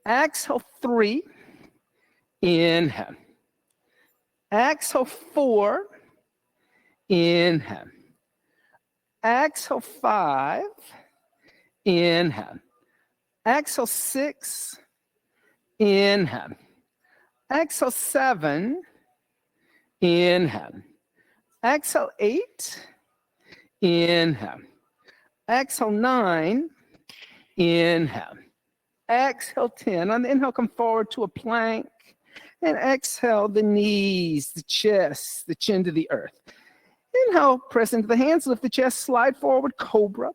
Exhale 3. Inhale. Exhale 4. Inhale. Exhale 5. Inhale. Exhale 6. Inhale. Exhale 7. Inhale. Exhale 8. Inhale. Exhale 9. Inhale. Exhale 10. On the inhale, come forward to a plank. And exhale the knees, the chest, the chin to the earth. Inhale, press into the hands, lift the chest, slide forward, cobra.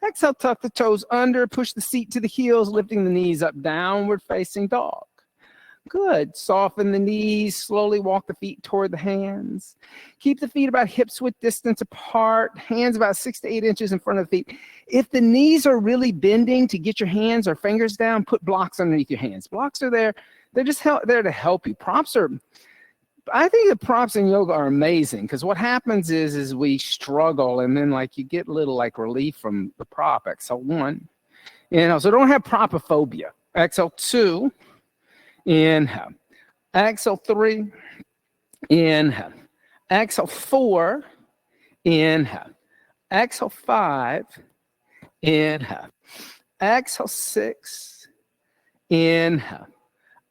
Exhale, tuck the toes under, push the seat to the heels, lifting the knees up, downward facing dog. Good. Soften the knees, slowly walk the feet toward the hands. Keep the feet about hips width distance apart, hands about 6 to 8 inches in front of the feet. If the knees are really bending to get your hands or fingers down, put blocks underneath your hands. Blocks are there. They're just there to help you. I think the props in yoga are amazing because what happens is we struggle and then like you get a little like relief from the prop. Exhale 1. Inhale. So don't have propophobia. Exhale 2. Inhale. Exhale 3. Inhale. Exhale 4. Inhale. Exhale 5. Inhale. Exhale 6. Inhale.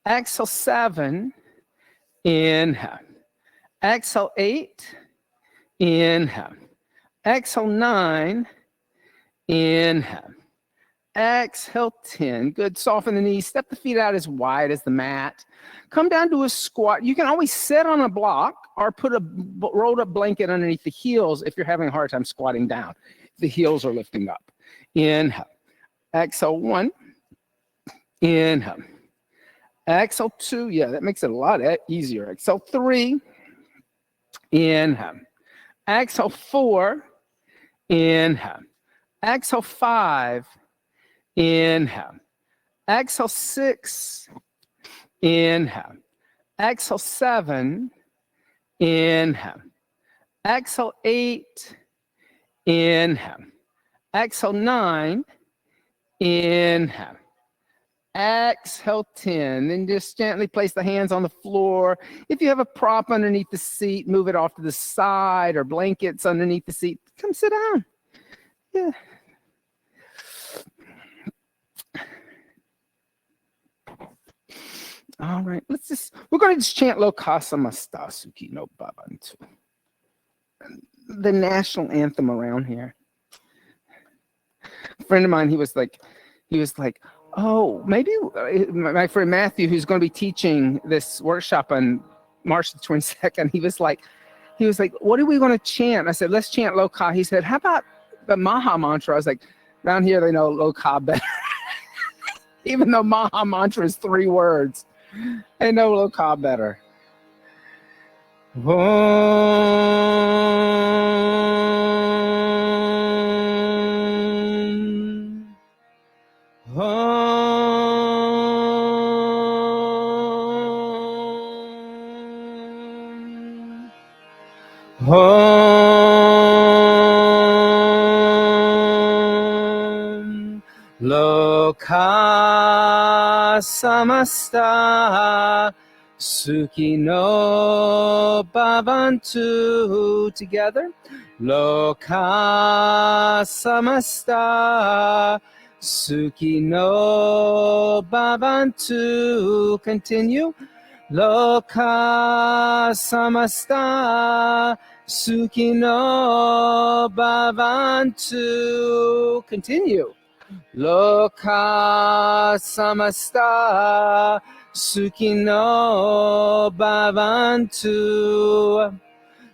Exhale 7. Inhale. Exhale 8. Inhale. Exhale 9. Inhale. Exhale 10. Good. Soften the knees. Step the feet out as wide as the mat. Come down to a squat. You can always sit on a block or put a rolled up blanket underneath the heels if you're having a hard time squatting down. The heels are lifting up. Inhale. Exhale 1. Inhale. Exhale 2. Yeah, that makes it a lot easier. Exhale 3. Inhale. Exhale 4. Inhale. Exhale 5. Inhale. Exhale 6. Inhale. Exhale 7. Inhale. Exhale 8. Inhale. Exhale 9. Inhale. Exhale 10. Then just gently place the hands on the floor. If you have a prop underneath the seat, move it off to the side or blankets underneath the seat. Come sit down. Yeah. All right, we're going to just chant Lokasamasta Sukhi no Bhavantu. The national anthem around here. A friend of mine, he was like, oh, maybe my friend Matthew, who's going to be teaching this workshop on March the 22nd, he was like, what are we going to chant? I said, let's chant Loka. He said, how about the Maha mantra? I was like, around here they know Loka better. Even though Maha mantra is 3 words. They know Loka better. Loka samasta Sukhi no Bhavantu. Together. Loka samasta Sukhi no Bhavantu. Continue. Loka samasta Sukhi no Bhavantu. Continue. Loka samasta Sukhi no Bhavantu.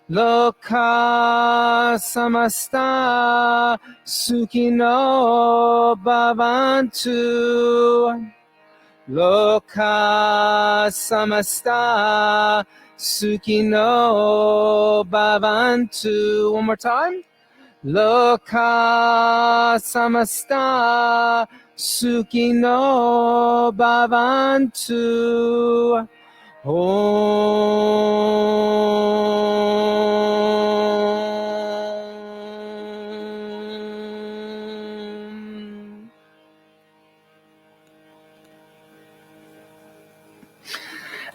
Loka samasta Sukhi no Bhavantu. Loka samasta Sukhi no Bhavantu. One more time. Loka samasta Sukhi no Bhavantu.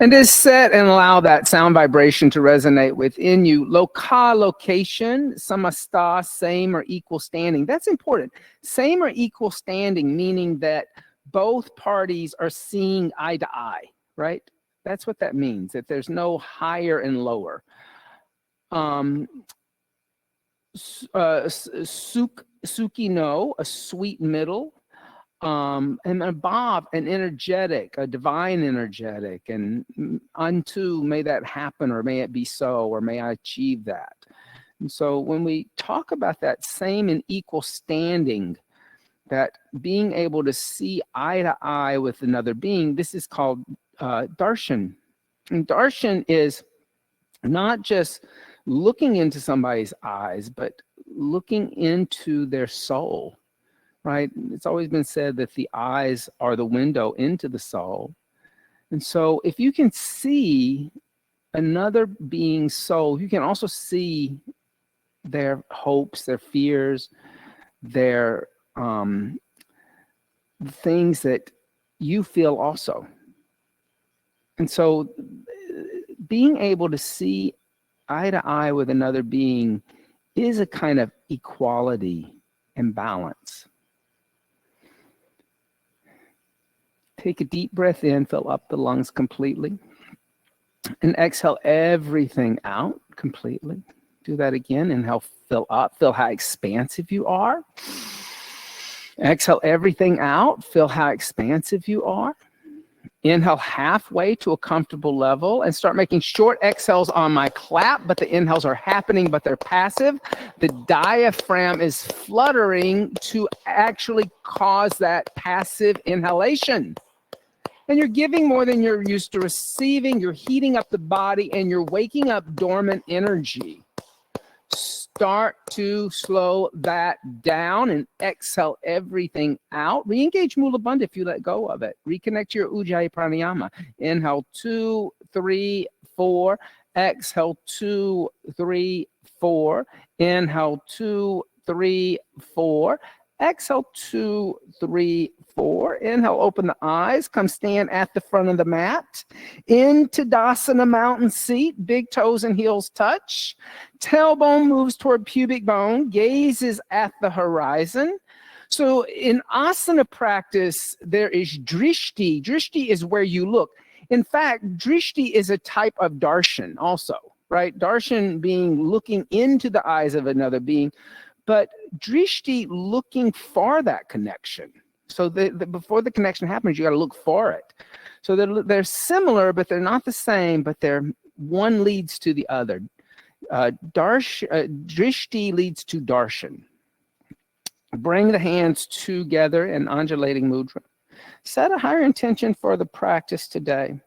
And just set and allow that sound vibration to resonate within you. Loka, location, samasta, same or equal standing. That's important. Same or equal standing, meaning that both parties are seeing eye to eye, right? That's what that means, that there's no higher and lower. Suki no, a sweet middle. And above, an energetic, a divine energetic, and unto may that happen, or may it be so, or may I achieve that. And so when we talk about that same and equal standing, that being able to see eye to eye with another being, this is called darshan. And darshan is not just looking into somebody's eyes, but looking into their soul. Right? It's always been said that the eyes are the window into the soul. And so if you can see another being's soul, you can also see their hopes, their fears, their things that you feel also. And so being able to see eye to eye with another being is a kind of equality and balance. Take a deep breath in, fill up the lungs completely, and exhale everything out completely. Do that again. Inhale, fill up, feel how expansive you are. Exhale everything out, feel how expansive you are. Inhale halfway to a comfortable level and start making short exhales on my clap, but the inhales are happening, but they're passive. The diaphragm is fluttering to actually cause that passive inhalation. And you're giving more than you're used to receiving. You're heating up the body and you're waking up dormant energy. Start to slow that down and exhale everything out. Re-engage Mula Bandha if you let go of it. Reconnect to your Ujjayi Pranayama. Inhale 2, 3, 4. Exhale 2, 3, 4. Inhale 2, 3, 4. Exhale 2, 3, 4. Inhale, open the eyes. Come stand at the front of the mat. Into Dasana mountain seat. Big toes and heels touch. Tailbone moves toward pubic bone. Gazes at the horizon. So in asana practice, there is drishti. Drishti is where you look. In fact, drishti is a type of darshan also, right? Darshan being looking into the eyes of another being. But drishti looking for that connection. So before the connection happens, you got to look for it. So they're similar, but they're not the same, but one leads to the other. Drishti leads to darshan. Bring the hands together in undulating mudra. Set a higher intention for the practice today.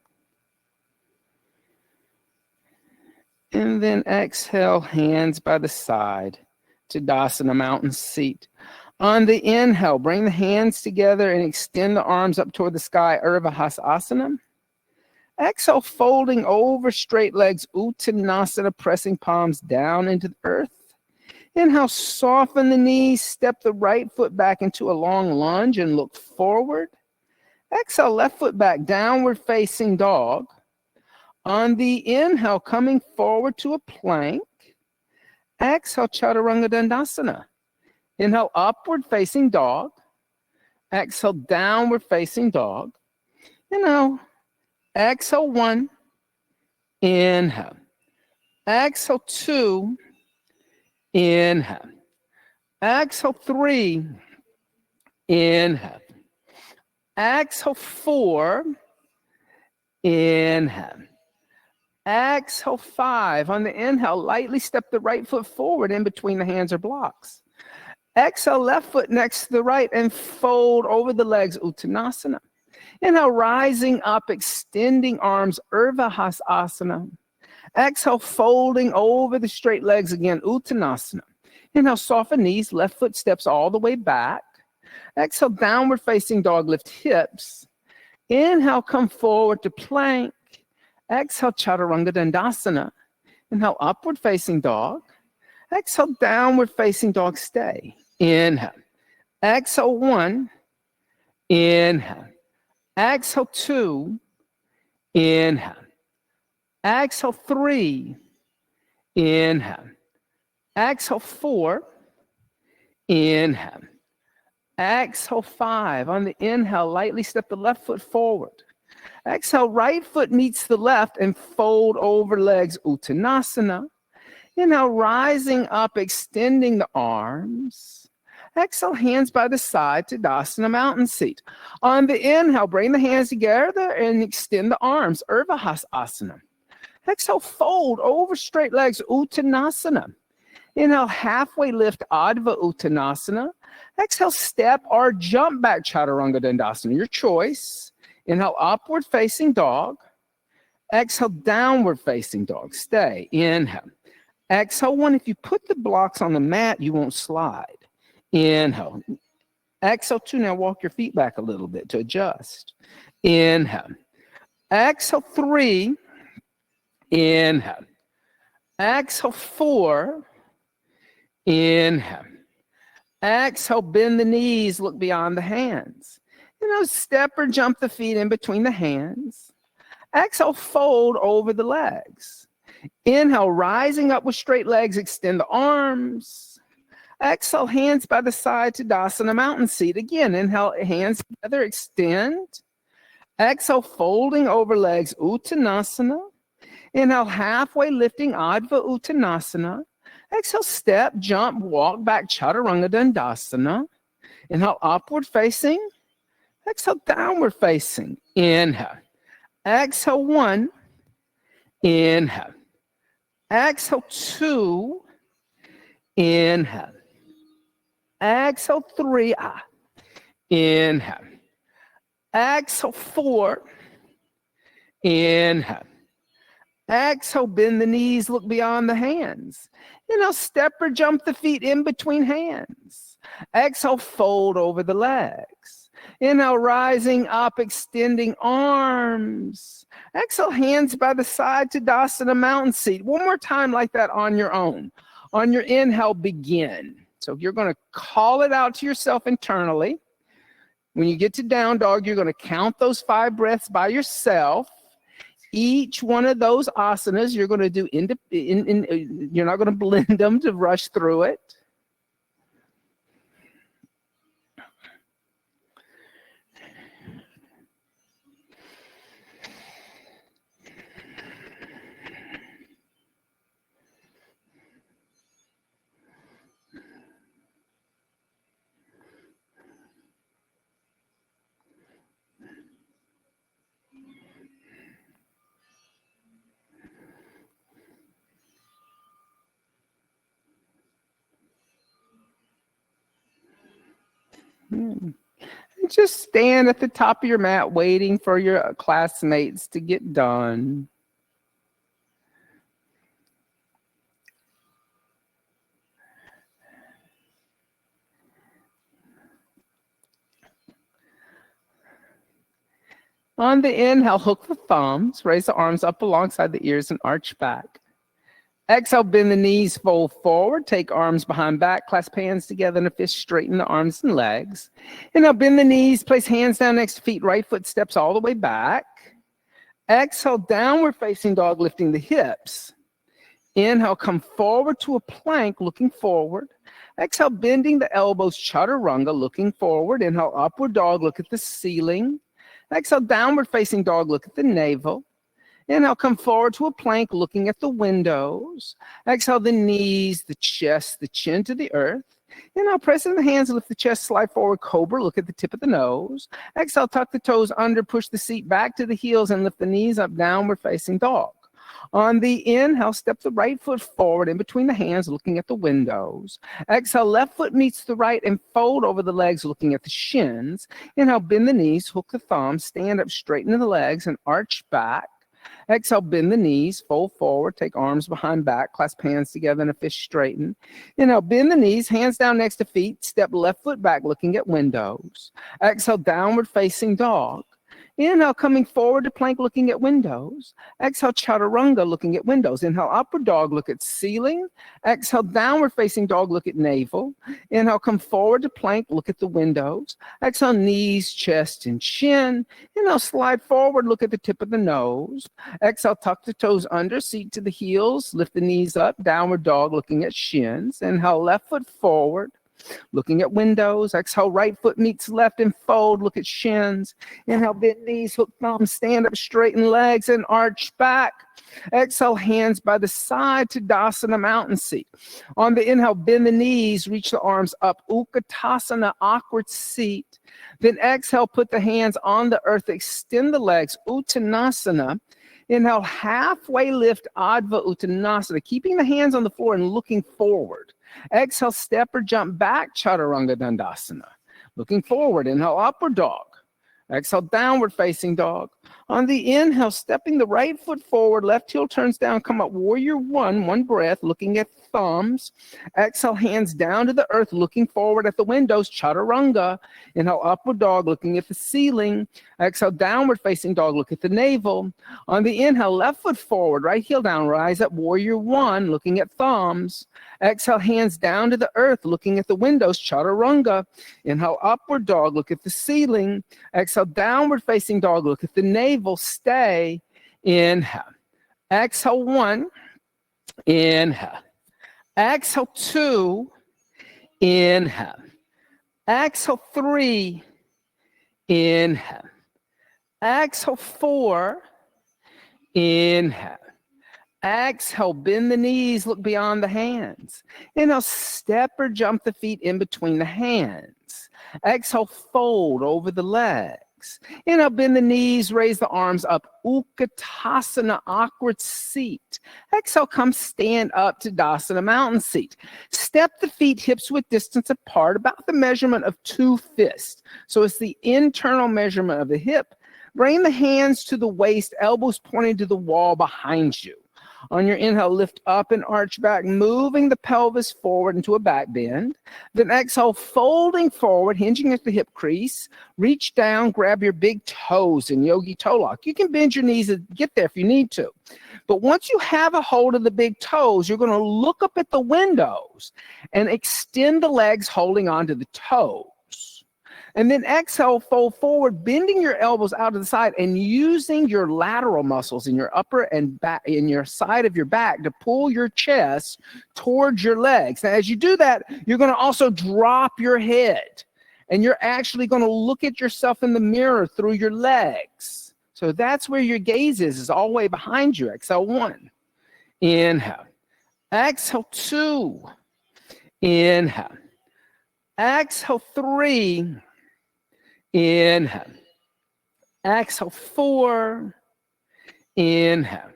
And then exhale, hands by the side. Tadasana mountain seat. On the inhale, bring the hands together and extend the arms up toward the sky, Urdhva Hasana. Exhale, folding over straight legs, Uttanasana, pressing palms down into the earth. Inhale, soften the knees, step the right foot back into a long lunge and look forward. Exhale, left foot back, downward facing dog. On the inhale, coming forward to a plank. Exhale, Chaturanga Dandasana. Inhale, upward facing dog. Exhale, downward facing dog. Inhale. Exhale, 1. Inhale. Exhale, 2. Inhale. Exhale, 3. Inhale. Exhale, 4. Inhale. Exhale, 5. On the inhale, lightly step the right foot forward in between the hands or blocks. Exhale, left foot next to the right and fold over the legs, Uttanasana. Inhale, rising up, extending arms, Urdhva Hasana. Exhale, folding over the straight legs again, Uttanasana. Inhale, soften knees, left foot steps all the way back. Exhale, downward facing dog, lift hips. Inhale, come forward to plank. Exhale, Chaturanga Dandasana. Inhale, upward facing dog. Exhale, downward facing dog, stay. Inhale. Exhale, 1. Inhale. Exhale, 2. Inhale. Exhale, 3. Inhale. Exhale, 4. Inhale. Exhale, 5. On the inhale, lightly step the left foot forward. Exhale, right foot meets the left and fold over legs, Uttanasana. Inhale, rising up, extending the arms. Exhale, hands by the side, Tadasana, mountain seat. On the inhale, bring the hands together and extend the arms, Urdhva. Exhale, fold over straight legs, Uttanasana. Inhale, halfway lift, Adva Uttanasana. Exhale, step or jump back, Chaturanga Dandasana, your choice. Inhale, upward facing dog. Exhale, downward facing dog. Stay. Inhale. Exhale, 1. If you put the blocks on the mat, you won't slide. Inhale. Exhale, 2. Now walk your feet back a little bit to adjust. Inhale. Exhale, 3. Inhale. Exhale, 4. Inhale. Exhale, bend the knees, look beyond the hands. Step or jump the feet in between the hands. Exhale, fold over the legs. Inhale, rising up with straight legs, extend the arms. Exhale, hands by the side, Tadasana, mountain seat. Again, inhale, hands together, extend. Exhale, folding over legs, Uttanasana. Inhale, halfway lifting, Adva Uttanasana. Exhale, step, jump, walk back, Chaturanga Dandasana. Inhale, upward facing. Exhale, downward facing. Inhale. Exhale, 1. Inhale. Exhale, 2. Inhale. Exhale, 3. Inhale. Exhale, 4. Inhale. Exhale, bend the knees, look beyond the hands. Step or jump the feet in between hands. Exhale, fold over the legs. Inhale, rising up, extending arms. Exhale, hands by the side, Tadasana, mountain seat. One more time like that on your own. On your inhale, begin. So you're going to call it out to yourself internally. When you get to down dog, you're going to count those 5 breaths by yourself. Each one of those asanas, you're going to do, you're not going to blend them to rush through it. Just stand at the top of your mat waiting for your classmates to get done. On the inhale, hook the thumbs, raise the arms up alongside the ears and arch back. Exhale, bend the knees, fold forward, take arms behind back, clasp hands together in a fist, straighten the arms and legs. Inhale, bend the knees, place hands down next to feet, right foot steps all the way back. Exhale, downward facing dog, lifting the hips. Inhale, come forward to a plank, looking forward. Exhale, bending the elbows, chaturanga, looking forward. Inhale, upward dog, look at the ceiling. Exhale, downward facing dog, look at the navel. Inhale, come forward to a plank, looking at the windows. Exhale, the knees, the chest, the chin to the earth. Inhale, press in the hands, lift the chest, slide forward, cobra, look at the tip of the nose. Exhale, tuck the toes under, push the seat back to the heels, and lift the knees up, downward facing dog. On the inhale, step the right foot forward in between the hands, looking at the windows. Exhale, left foot meets the right and fold over the legs, looking at the shins. Inhale, bend the knees, hook the thumbs, stand up, straighten the legs, and arch back. Exhale, bend the knees, fold forward, take arms behind back, clasp hands together in a fist, straighten. Inhale, bend the knees, hands down next to feet, step left foot back, looking at windows. Exhale, downward facing dog. Inhale, coming forward to plank, looking at windows. Exhale, chaturanga, looking at windows. Inhale, upward dog, look at ceiling. Exhale, downward facing dog, look at navel. Inhale, come forward to plank, look at the windows. Exhale, knees, chest, and chin. Inhale, slide forward, look at the tip of the nose. Exhale, tuck the toes under, seat to the heels, lift the knees up, downward dog, looking at shins. Inhale, left foot forward, looking at windows. Exhale, right foot meets left and fold, look at shins. Inhale, bend knees, hook thumbs, stand up, straighten legs and arch back. Exhale, hands by the side to Dasana, mountain seat. On the inhale, bend the knees, reach the arms up, Utkatasana, awkward seat. Then exhale, put the hands on the earth, extend the legs, Uttanasana. Inhale, halfway lift, Adva Uttanasana, keeping the hands on the floor and looking forward. Exhale, step or jump back, Chaturanga Dandasana. Looking forward, inhale, upward dog. Exhale, downward facing dog. On the inhale, stepping the right foot forward, left heel turns down, come up, warrior one breath, looking at thumbs. Exhale, hands down to the earth, looking forward at the windows, chaturanga. Inhale, upward dog, looking at the ceiling. Exhale, downward facing dog, look at the navel. On the inhale, left foot forward, right heel down, rise up, warrior one, looking at thumbs. Exhale, hands down to the earth, looking at the windows, chaturanga. Inhale, upward dog, look at the ceiling. Exhale, downward facing dog, look at the navel, stay. Inhale. Exhale, one. Inhale. Exhale, two. Inhale. Exhale, three. Inhale. Exhale, four. Inhale. Exhale, bend the knees, look beyond the hands. Inhale, step or jump the feet in between the hands. Exhale, fold over the legs. Inhale, bend the knees, raise the arms up. Utkatasana, awkward seat. Exhale, come stand up to Dasana, mountain seat. Step the feet hips width distance apart, about the measurement of 2 fists. So it's the internal measurement of the hip. Bring the hands to the waist, elbows pointing to the wall behind you. On your inhale, lift up and arch back, moving the pelvis forward into a back bend. Then exhale, folding forward, hinging at the hip crease. Reach down, grab your big toes in yogi toe lock. You can bend your knees and get there if you need to. But once you have a hold of the big toes, you're going to look up at the windows and extend the legs holding onto the toes. And then exhale, fold forward, bending your elbows out to the side and using your lateral muscles in your upper and back, in your side of your back to pull your chest towards your legs. Now, as you do that, you're going to also drop your head and you're actually going to look at yourself in the mirror through your legs. So that's where your gaze is all the way behind you. Exhale, one. Inhale. Exhale, two. Inhale. Exhale, three. Inhale. Exhale, four. Inhale.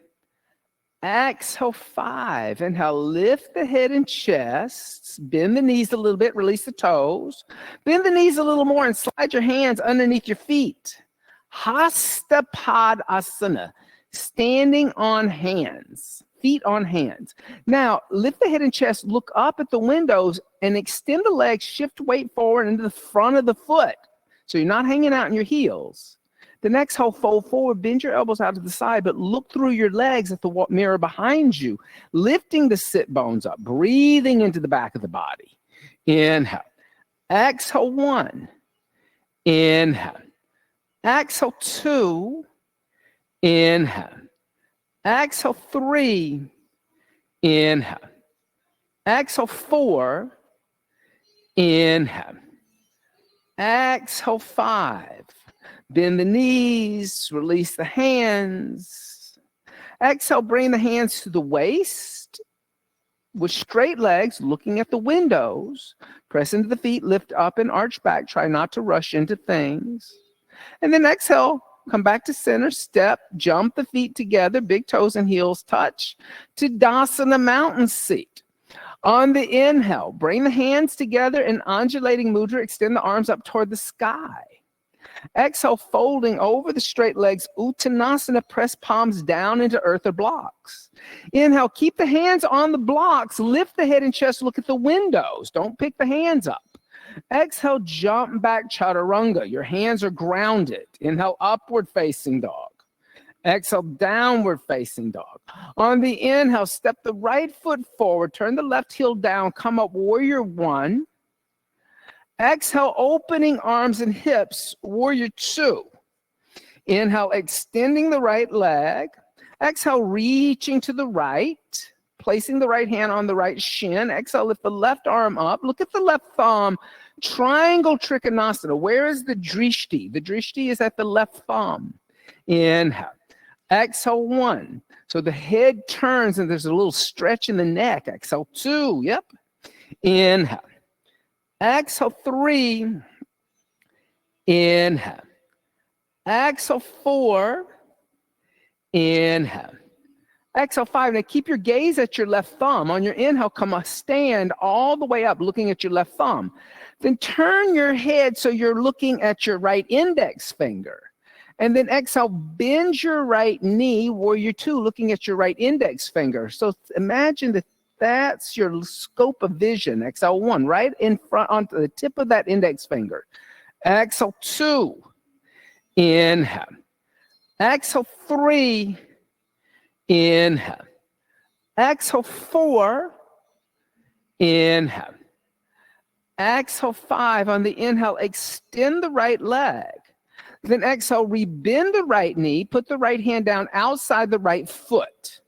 Exhale, five. Inhale, lift the head and chest. Bend the knees a little bit, release the toes. Bend the knees a little more and slide your hands underneath your feet. Hasta Padasana, standing on hands, feet on hands. Now, lift the head and chest, look up at the windows and extend the legs, shift weight forward into the front of the foot. So you're not hanging out in your heels. The next exhale, fold forward, bend your elbows out to the side, but look through your legs at the mirror behind you, lifting the sit bones up, breathing into the back of the body. Inhale. Exhale, one. Inhale. Exhale, two. Inhale. Exhale, three. Inhale. Exhale, four. Inhale. Exhale, five. Bend the knees, release the hands. Exhale, bring the hands to the waist with straight legs, looking at the windows. Press into the feet, lift up and arch back. Try not to rush into things. And then exhale, come back to center, step, jump the feet together, big toes and heels touch to Dasana, mountain seat. On the inhale, bring the hands together in undulating mudra, extend the arms up toward the sky. Exhale, folding over the straight legs, Uttanasana, press palms down into earth or blocks. Inhale, keep the hands on the blocks, lift the head and chest, look at the windows. Don't pick the hands up. Exhale, jump back chaturanga. Your hands are grounded. Inhale, upward facing dog. Exhale, downward facing dog. On the inhale, step the right foot forward, turn the left heel down, come up warrior one. Exhale, opening arms and hips, warrior two. Inhale, extending the right leg. Exhale, reaching to the right, placing the right hand on the right shin. Exhale, lift the left arm up. Look at the left thumb. Triangle Trikonasana. Where is the drishti? The drishti is at the left thumb. Inhale. Exhale, one. So the head turns and there's a little stretch in the neck. Exhale, two. Yep. Inhale. Exhale, three. Inhale. Exhale, four. Inhale. Exhale, five. Now keep your gaze at your left thumb. On your inhale, come a stand all the way up, looking at your left thumb. Then turn your head so you're looking at your right index finger. And then exhale, bend your right knee, warrior two, looking at your right index finger. So imagine that that's your scope of vision. Exhale, one, right in front onto the tip of that index finger. Exhale, two. Inhale. Exhale, three. Inhale. Exhale, four. Inhale. Exhale, five. On the inhale, extend the right leg. Then exhale, rebend the right knee, put the right hand down outside the right foot.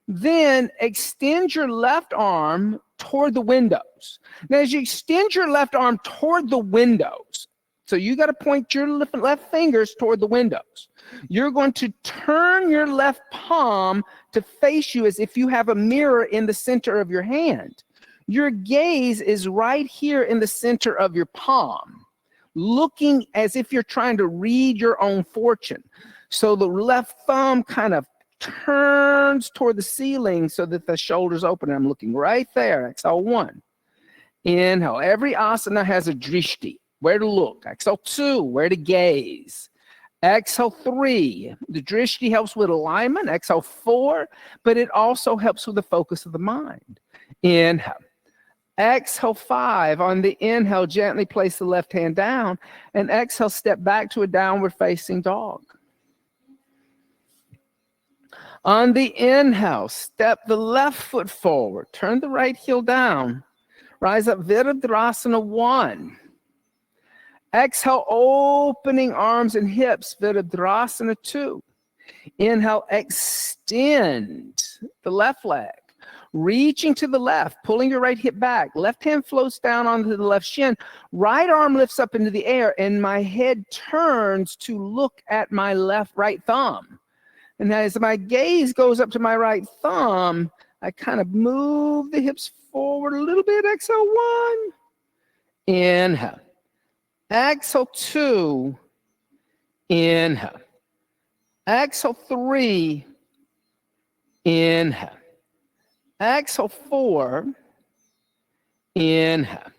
Then extend your left arm toward the windows. Now, as you extend your left arm toward the windows, so you got to point your left fingers toward the windows. You're going to turn your left palm to face you as if you have a mirror in the center of your hand. Your gaze is right here in the center of your palm, looking as if you're trying to read your own fortune. So the left thumb kind of turns toward the ceiling so that the shoulders open. I'm looking right there. Exhale, one. Inhale. Every asana has a drishti, where to look. Exhale, two, where to gaze. Exhale, three. The drishti helps with alignment. Exhale, four, but it also helps with the focus of the mind. Inhale. Exhale, five. On the inhale, gently place the left hand down, and exhale, step back to a downward facing dog. On the inhale, step the left foot forward, turn the right heel down, rise up Virabhadrasana one. Exhale, opening arms and hips, Virabhadrasana two. Inhale, extend the left leg. Reaching to the left, pulling your right hip back. Left hand floats down onto the left shin. Right arm lifts up into the air, and my head turns to look at my right thumb. And as my gaze goes up to my right thumb, I kind of move the hips forward a little bit. Exhale, one. Inhale. Exhale, two. Inhale. Exhale, three. Inhale. Exhale, four. Inhale.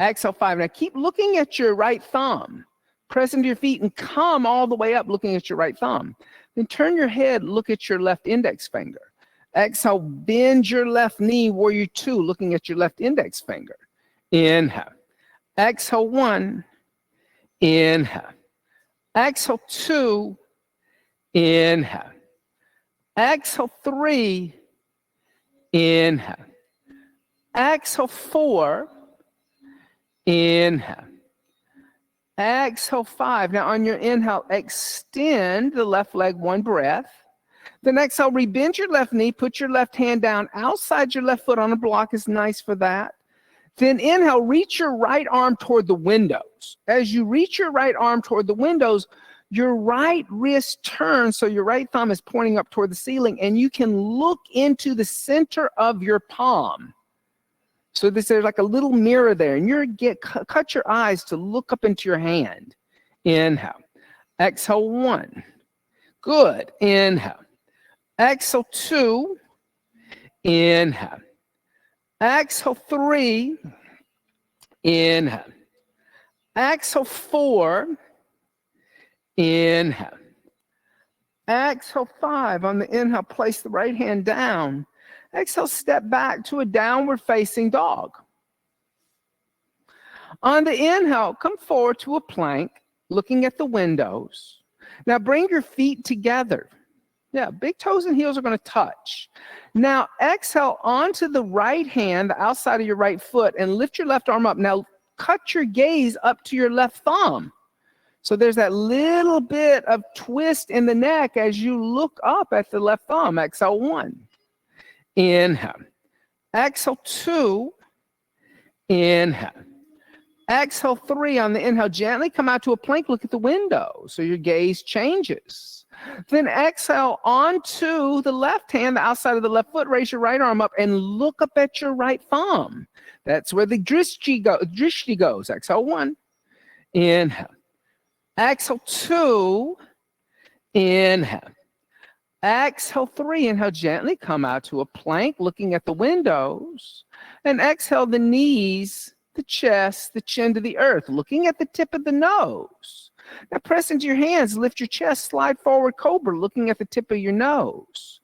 Exhale, five. Now keep looking at your right thumb. Press into your feet and come all the way up looking at your right thumb. Then turn your head, look at your left index finger. Exhale, bend your left knee, warrior two, looking at your left index finger. Inhale. Exhale, one. Inhale. Exhale, two. Inhale. Exhale, three. Inhale. Exhale, four. Inhale. Exhale, five. Now on your inhale, extend the left leg one breath. Then exhale, rebend your left knee, put your left hand down outside your left foot on a block is nice for that. Then inhale, reach your right arm toward the windows. As you reach your right arm toward the windows, your right wrist turns so your right thumb is pointing up toward the ceiling, and you can look into the center of your palm. So there's like a little mirror there, and cut your eyes to look up into your hand. Inhale. Exhale, one. Good. Inhale. Exhale, two. Inhale. Exhale, three. Inhale. Exhale, four. Inhale. Exhale, five. On the inhale, place the right hand down. Exhale, step back to a downward facing dog. On the inhale, come forward to a plank, looking at the windows. Now bring your feet together. Yeah, big toes and heels are going to touch. Now exhale onto the right hand, the outside of your right foot, and lift your left arm up. Now cut your gaze up to your left thumb. So there's that little bit of twist in the neck as you look up at the left thumb. Exhale 1. Inhale. Exhale 2. Inhale. Exhale 3. On the inhale, gently come out to a plank. Look at the window. So your gaze changes. Then exhale onto the left hand, the outside of the left foot. Raise your right arm up and look up at your right thumb. That's where the drishti goes. Exhale 1. Inhale. Exhale 2. Inhale. Exhale 3. Inhale, gently come out to a plank, looking at the windows. And exhale the knees, the chest, the chin to the earth, looking at the tip of the nose. Now press into your hands, lift your chest, slide forward, cobra, looking at the tip of your nose.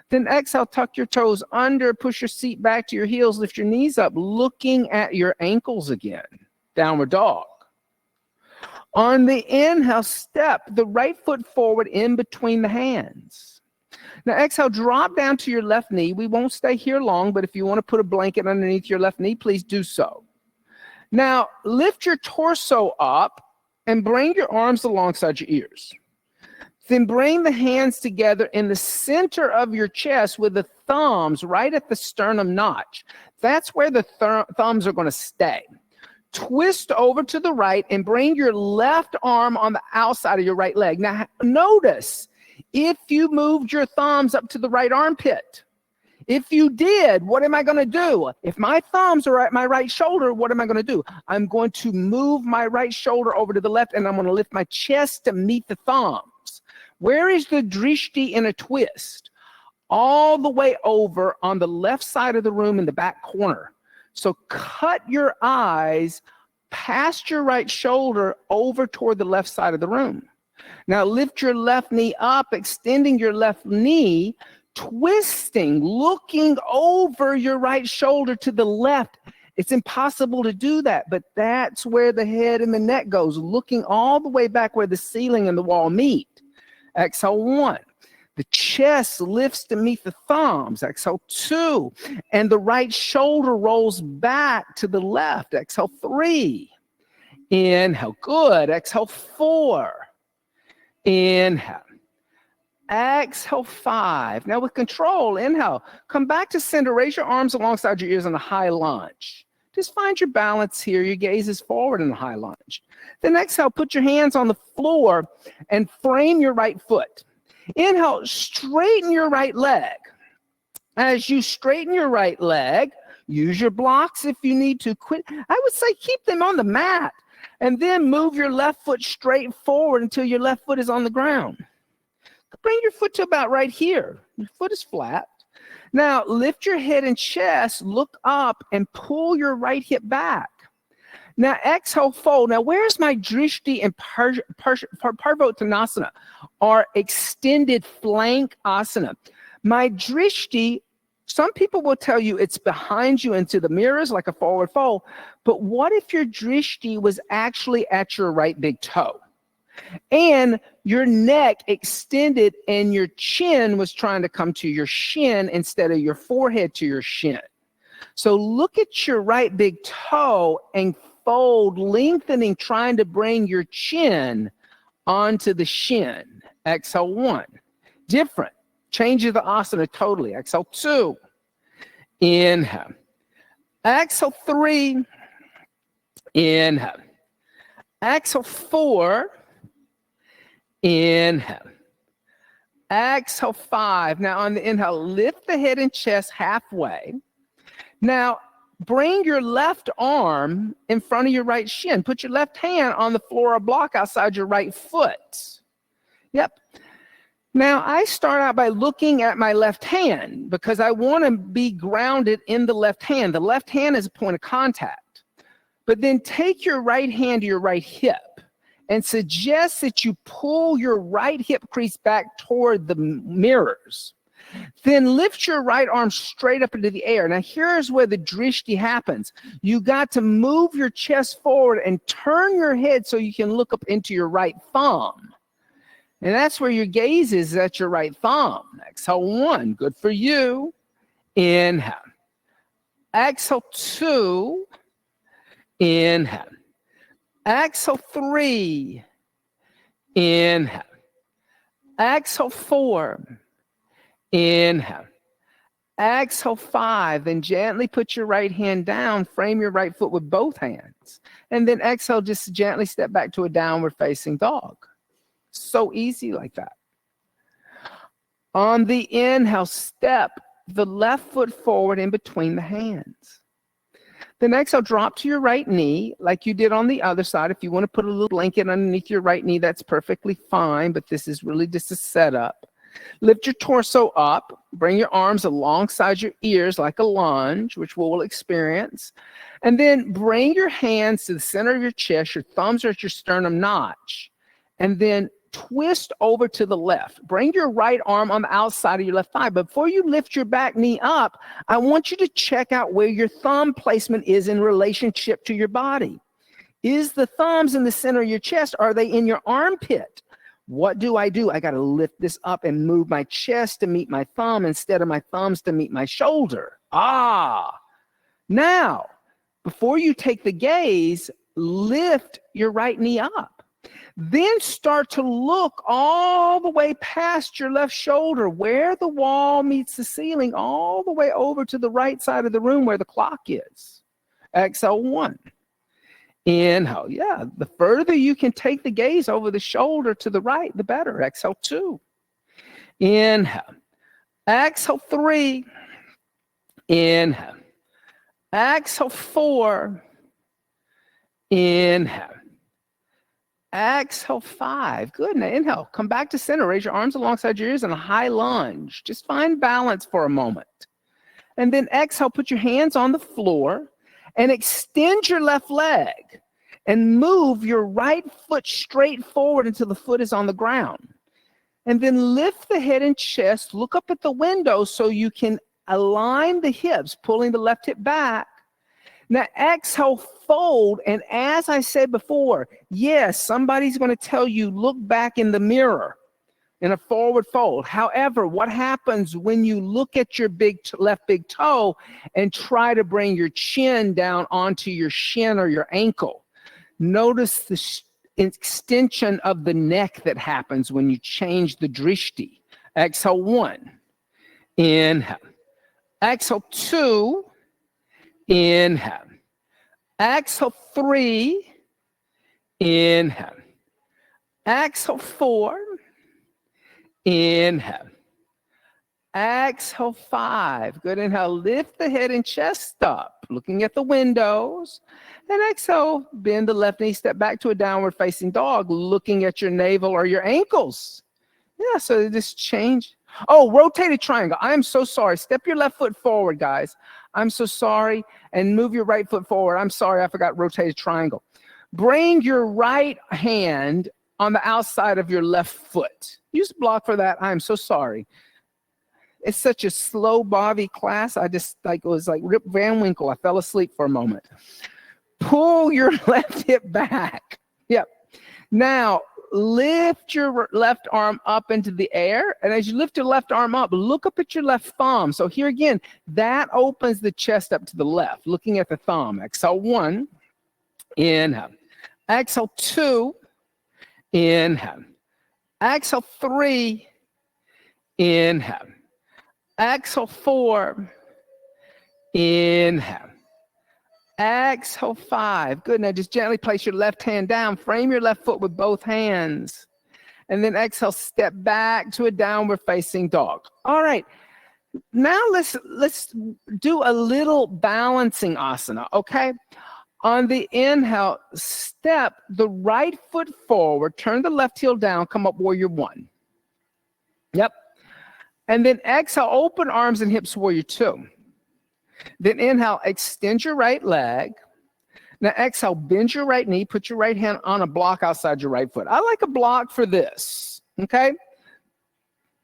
Then exhale, tuck your toes under, push your seat back to your heels, lift your knees up, looking at your ankles again. Downward dog. On the inhale, step the right foot forward in between the hands. Now exhale, drop down to your left knee. We won't stay here long, but if you want to put a blanket underneath your left knee, please do so. Now lift your torso up and bring your arms alongside your ears. Then bring the hands together in the center of your chest with the thumbs right at the sternum notch. That's where the thumbs are going to stay. Twist over to the right and bring your left arm on the outside of your right leg. Now notice if you moved your thumbs up to the right armpit. If you did, what am I going to do? If my thumbs are at my right shoulder, what am I going to do? I'm going to move my right shoulder over to the left, and I'm going to lift my chest to meet the thumbs. Where is the drishti in a twist? All the way over on the left side of the room in the back corner. So cut your eyes past your right shoulder over toward the left side of the room. Now lift your left knee up, extending your left knee, twisting, looking over your right shoulder to the left. It's impossible to do that, but that's where the head and the neck goes, looking all the way back where the ceiling and the wall meet. Exhale 1. The chest lifts to meet the thumbs. Exhale 2. And the right shoulder rolls back to the left. Exhale 3. Inhale. Good. Exhale 4. Inhale. Exhale 5. Now with control, inhale. Come back to center. Raise your arms alongside your ears in a high lunge. Just find your balance here. Your gaze is forward in a high lunge. Then exhale, put your hands on the floor and frame your right foot. Inhale, straighten your right leg. As you straighten your right leg, use your blocks if you need to. I would say keep them on the mat. And then move your left foot straight forward until your left foot is on the ground. Bring your foot to about right here. Your foot is flat. Now lift your head and chest, look up, and pull your right hip back. Now exhale, fold. Now where's my drishti and parvottanasana, or extended flank asana? My drishti, some people will tell you it's behind you into the mirrors like a forward fold, but what if your drishti was actually at your right big toe? And your neck extended and your chin was trying to come to your shin instead of your forehead to your shin. So look at your right big toe and fold, lengthening, trying to bring your chin onto the shin. Exhale 1. Different. Change the asana totally. Exhale 2. Inhale. Exhale 3. Inhale. Exhale 4. Inhale. Exhale 5. Now on the inhale, lift the head and chest halfway. Now bring your left arm in front of your right shin. Put your left hand on the floor or block outside your right foot. Yep. Now I start out by looking at my left hand because I want to be grounded in the left hand. The left hand is a point of contact. But then take your right hand to your right hip and suggest that you pull your right hip crease back toward the mirrors. Then lift your right arm straight up into the air. Now, here's where the drishti happens. You got to move your chest forward and turn your head so you can look up into your right thumb. And that's where your gaze is, at your right thumb. Exhale, 1. Good for you. Inhale. Exhale, 2. Inhale. Exhale, 3. Inhale. Exhale, 4. Inhale. Exhale, 5. Then gently put your right hand down. Frame your right foot with both hands. And then exhale, just gently step back to a downward facing dog. So easy like that. On the inhale, step the left foot forward in between the hands. Then exhale, drop to your right knee like you did on the other side. If you want to put a little blanket underneath your right knee, that's perfectly fine, but this is really just a setup. Lift your torso up. Bring your arms alongside your ears like a lunge, which we'll experience. And then bring your hands to the center of your chest. Your thumbs are at your sternum notch. And then twist over to the left. Bring your right arm on the outside of your left thigh. But before you lift your back knee up, I want you to check out where your thumb placement is in relationship to your body. Is the thumbs in the center of your chest? Are they in your armpit? What do? I got to lift this up and move my chest to meet my thumb instead of my thumbs to meet my shoulder. Now, before you take the gaze, lift your right knee up. Then start to look all the way past your left shoulder, where the wall meets the ceiling, all the way over to the right side of the room where the clock is. Exhale, 1. Inhale. Yeah, the further you can take the gaze over the shoulder to the right, the better. Exhale, 2. Inhale. Exhale, 3. Inhale. Exhale, 4. Inhale. Exhale, 5. Good. Now inhale. Come back to center. Raise your arms alongside your ears in a high lunge. Just find balance for a moment. And then exhale, put your hands on the floor and extend your left leg and move your right foot straight forward until the foot is on the ground. And then lift the head and chest. Look up at the window so you can align the hips, pulling the left hip back. Now exhale, fold, and as I said before, yes, somebody's going to tell you, look back in the mirror in a forward fold. However, what happens when you look at your left big toe and try to bring your chin down onto your shin or your ankle? Notice the extension of the neck that happens when you change the drishti. Exhale, 1. Inhale. Exhale, 2. Inhale. Exhale, 3. Inhale. Exhale, 4. Inhale. Exhale, 5. Good. Inhale. Lift the head and chest up, looking at the windows. And exhale, bend the left knee, step back to a downward facing dog, looking at your navel or your ankles. Yeah, so just change. Oh, rotated triangle. I am so sorry. Step your left foot forward, guys. I'm so sorry. And move your right foot forward. I'm sorry, I forgot rotated triangle. Bring your right hand on the outside of your left foot. Use a block for that. I'm so sorry. It's such a slow Bobby class. I just it was like Rip Van Winkle. I fell asleep for a moment. Pull your left hip back. Yep. Now, lift your left arm up into the air. And as you lift your left arm up, look up at your left thumb. So here again, that opens the chest up to the left, looking at the thumb. Exhale, 1. Inhale. Exhale, 2. Inhale. Exhale, 3. Inhale. Exhale, 4. Inhale. Exhale, 5. Good. Now just gently place your left hand down. Frame your left foot with both hands. And then exhale, step back to a downward facing dog. All right. Now let's do a little balancing asana, okay? On the inhale, step the right foot forward, turn the left heel down, come up warrior 1. Yep. And then exhale, open arms and hips, warrior 2. Then inhale, extend your right leg. Now exhale, bend your right knee, put your right hand on a block outside your right foot. I like a block for this, okay?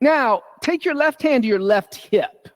Now, take your left hand to your left hip.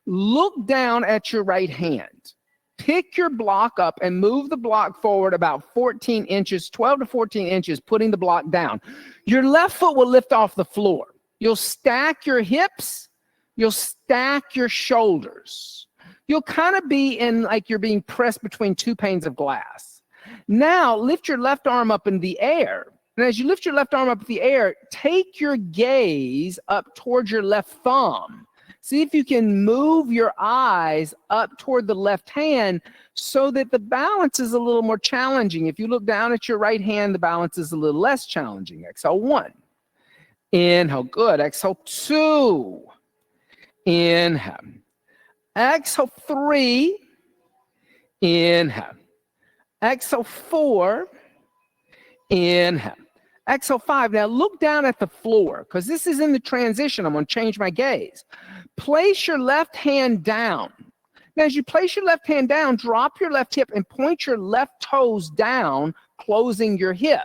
Look down at your right hand. Pick your block up and move the block forward about 14 inches, 12 to 14 inches, putting the block down. Your left foot will lift off the floor. You'll stack your hips. You'll stack your shoulders. You'll kind of be in like you're being pressed between two panes of glass. Now, lift your left arm up in the air. And as you lift your left arm up in the air, take your gaze up towards your left thumb. See if you can move your eyes up toward the left hand so that the balance is a little more challenging. If you look down at your right hand, the balance is a little less challenging. Exhale 1. Inhale, good. Exhale 2. Inhale. Exhale 3. Inhale. Exhale 4. Inhale. Exhale 5. Now look down at the floor because this is in the transition. I'm going to change my gaze. Place your left hand down. Now, as you place your left hand down, drop your left hip and point your left toes down, closing your hip.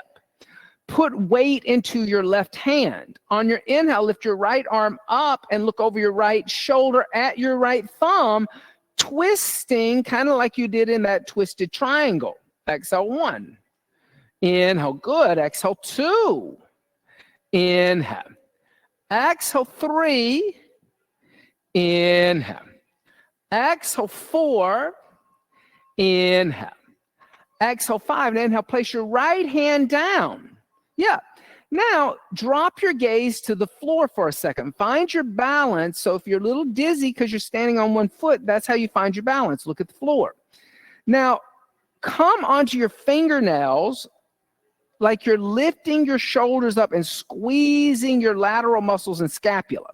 Put weight into your left hand. On your inhale, lift your right arm up and look over your right shoulder at your right thumb, twisting kind of like you did in that twisted triangle. Exhale 1. Inhale, good. Exhale 2. Inhale. Exhale 3. Inhale. Exhale 4. Inhale. Exhale 5. And inhale, place your right hand down. Yeah. Now, drop your gaze to the floor for a second. Find your balance. So if you're a little dizzy because you're standing on one foot, that's how you find your balance. Look at the floor. Now, come onto your fingernails like you're lifting your shoulders up and squeezing your lateral muscles and scapula.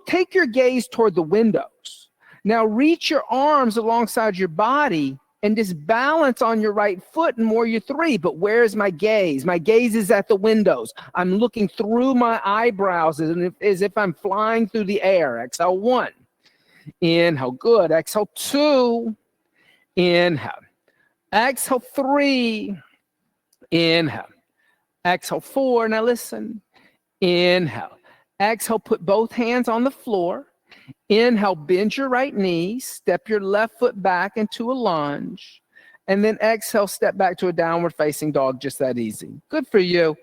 Take your gaze toward the windows. Now reach your arms alongside your body and just balance on your right foot in warrior 3. But where's my gaze? My gaze is at the windows. I'm looking through my eyebrows as if I'm flying through the air. Exhale 1. Inhale, good. Exhale 2. Inhale. Exhale 3. Inhale. Exhale 4. Now listen. Inhale. Exhale, put both hands on the floor. Inhale, bend your right knee. Step your left foot back into a lunge. And then exhale, step back to a downward facing dog. Just that easy. Good for you.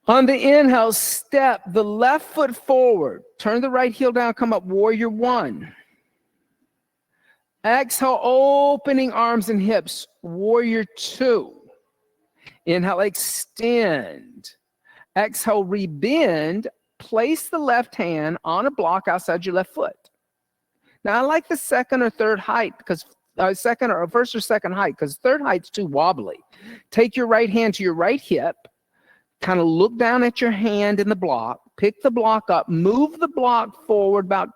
On the inhale, step the left foot forward. Turn the right heel down, come up, warrior 1. Exhale, opening arms and hips, warrior 2. Inhale, extend. Exhale, rebend. Place the left hand on a block outside your left foot. Now, I like the second or third height because first or second height because third height's too wobbly. Take your right hand to your right hip. Kind of look down at your hand in the block. Pick the block up. Move the block forward about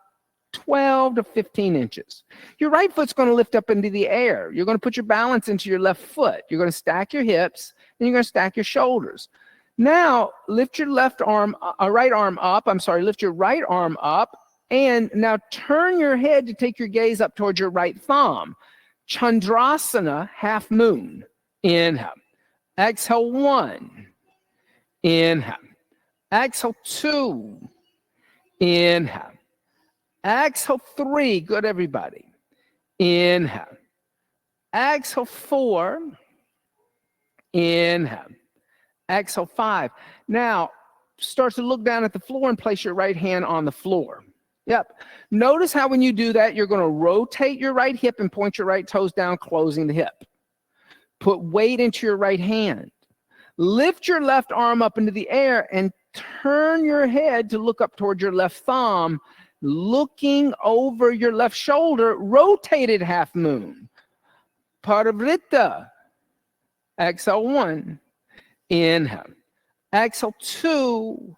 12 to 15 inches. Your right foot's going to lift up into the air. You're going to put your balance into your left foot. You're going to stack your hips and you're going to stack your shoulders. Now, lift your right arm up. Lift your right arm up. And now turn your head to take your gaze up towards your right thumb. Chandrasana, half moon. Inhale. Exhale 1. Inhale. Exhale 2. Inhale. Exhale 3. Good, everybody. Inhale. Exhale 4. Inhale. Exhale 5. Now, start to look down at the floor and place your right hand on the floor. Yep. Notice how when you do that, you're going to rotate your right hip and point your right toes down, closing the hip. Put weight into your right hand. Lift your left arm up into the air and turn your head to look up toward your left thumb, looking over your left shoulder, rotated half moon. Parivrita. Exhale 1. Inhale. Exhale 2.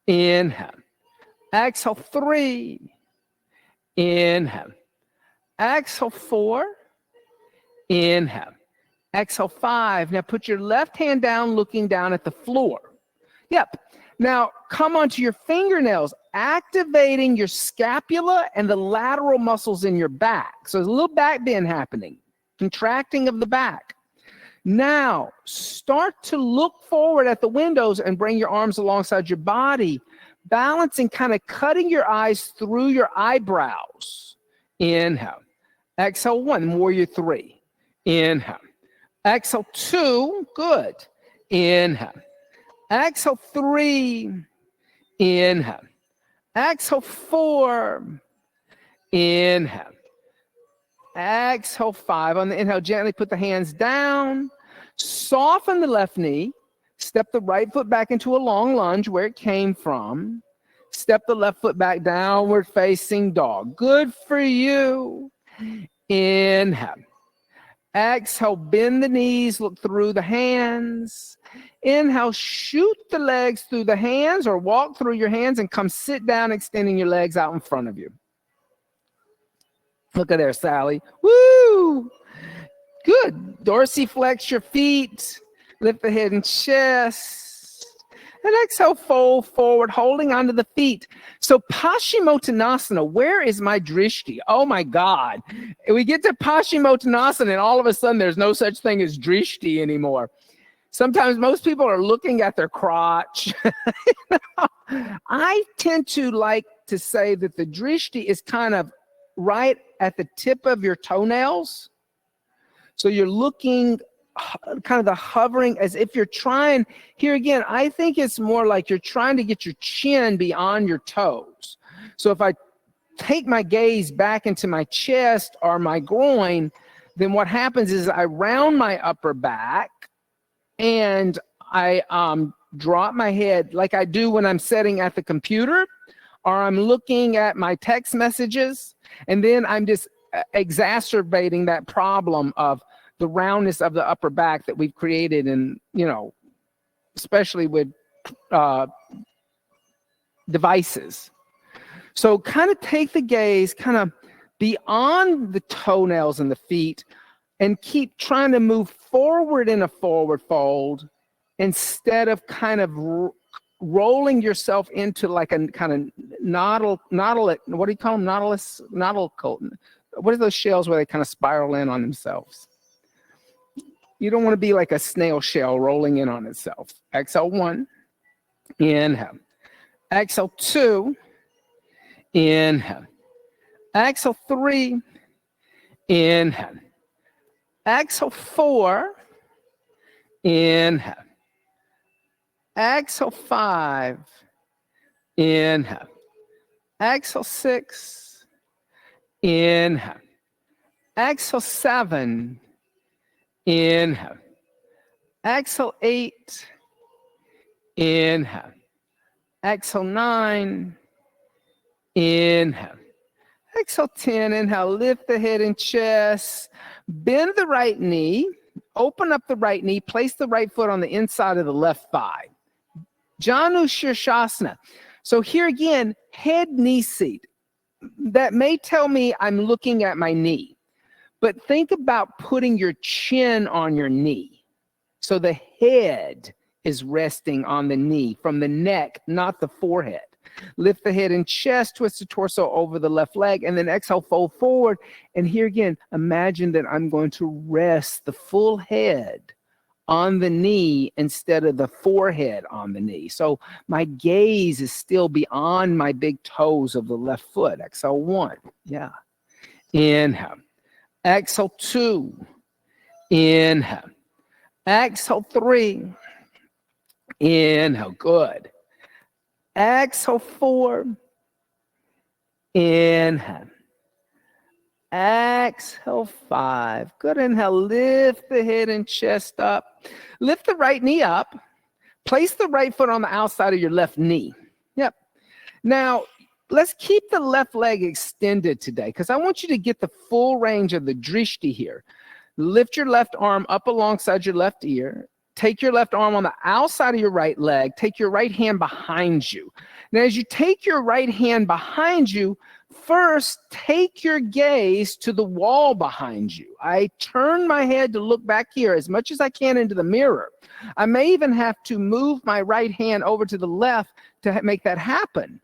Inhale. Exhale 3. Inhale. Exhale 4. Inhale. Exhale 5. Now put your left hand down, looking down at the floor. Yep. Now come onto your fingernails, activating your scapula and the lateral muscles in your back. So there's a little back bend happening, contracting of the back. Now, start to look forward at the windows and bring your arms alongside your body, balancing, kind of cutting your eyes through your eyebrows. Inhale. Exhale, 1, warrior 3. Inhale. Exhale, 2, good. Inhale. Exhale, 3. Inhale. Exhale, 4. Inhale. Exhale, 5. On the inhale, gently put the hands down. Soften the left knee. Step the right foot back into a long lunge where it came from. Step the left foot back, downward facing dog. Good for you. Inhale. Exhale, bend the knees, look through the hands. Inhale, shoot the legs through the hands or walk through your hands and come sit down, extending your legs out in front of you. Look at there, Sally. Woo! Good. Dorsiflex your feet. Lift the head and chest. And exhale, fold forward, holding onto the feet. So Paschimottanasana, where is my drishti? Oh my God. We get to Paschimottanasana and all of a sudden there's no such thing as drishti anymore. Sometimes most people are looking at their crotch. I tend to like to say that the drishti is kind of right at the tip of your toenails. So you're looking kind of the hovering as if you're trying. Here again, I think it's more like you're trying to get your chin beyond your toes. So if I take my gaze back into my chest or my groin, then what happens is I round my upper back and I drop my head like I do when I'm sitting at the computer or I'm looking at my text messages. And then I'm just exacerbating that problem of the roundness of the upper back that we've created, and especially with devices. So kind of take the gaze kind of beyond the toenails and the feet and keep trying to move forward in a forward fold instead of kind of rolling yourself into like a kind of nodal, what do you call them? Nodal, what are those shells where they kind of spiral in on themselves? You don't want to be like a snail shell rolling in on itself. Exhale, 1. Inhale. Exhale, 2. Inhale. Exhale, 3. Inhale. Exhale, 4. Inhale. Exhale, 5. Inhale. Exhale, 6. Inhale. Exhale, 7. Inhale. Exhale, 8. Inhale. Exhale, 9. Inhale. Exhale, 10. Inhale, lift the head and chest. Bend the right knee. Open up the right knee. Place the right foot on the inside of the left thigh. Janu Shirshasana. So here again, head knee seat. That may tell me I'm looking at my knee, but think about putting your chin on your knee. So the head is resting on the knee from the neck, not the forehead. Lift the head and chest, twist the torso over the left leg, and then exhale, fold forward. And here again, imagine that I'm going to rest the full head on the knee instead of the forehead on the knee. So my gaze is still beyond my big toes of the left foot. Exhale, 1. Yeah. Inhale. Exhale, 2. Inhale. Exhale, 3. Inhale. Good. Exhale, 4. Inhale. Exhale, 5. Good. Inhale. Lift the head and chest up. Lift the right knee up. Place the right foot on the outside of your left knee. Yep. Now, let's keep the left leg extended today because I want you to get the full range of the drishti here. Lift your left arm up alongside your left ear. Take your left arm on the outside of your right leg. Take your right hand behind you. Now, as you take your right hand behind you, first take your gaze to the wall behind you. I turn my head to look back here as much as I can into the mirror. I may even have to move my right hand over to the left to make that happen.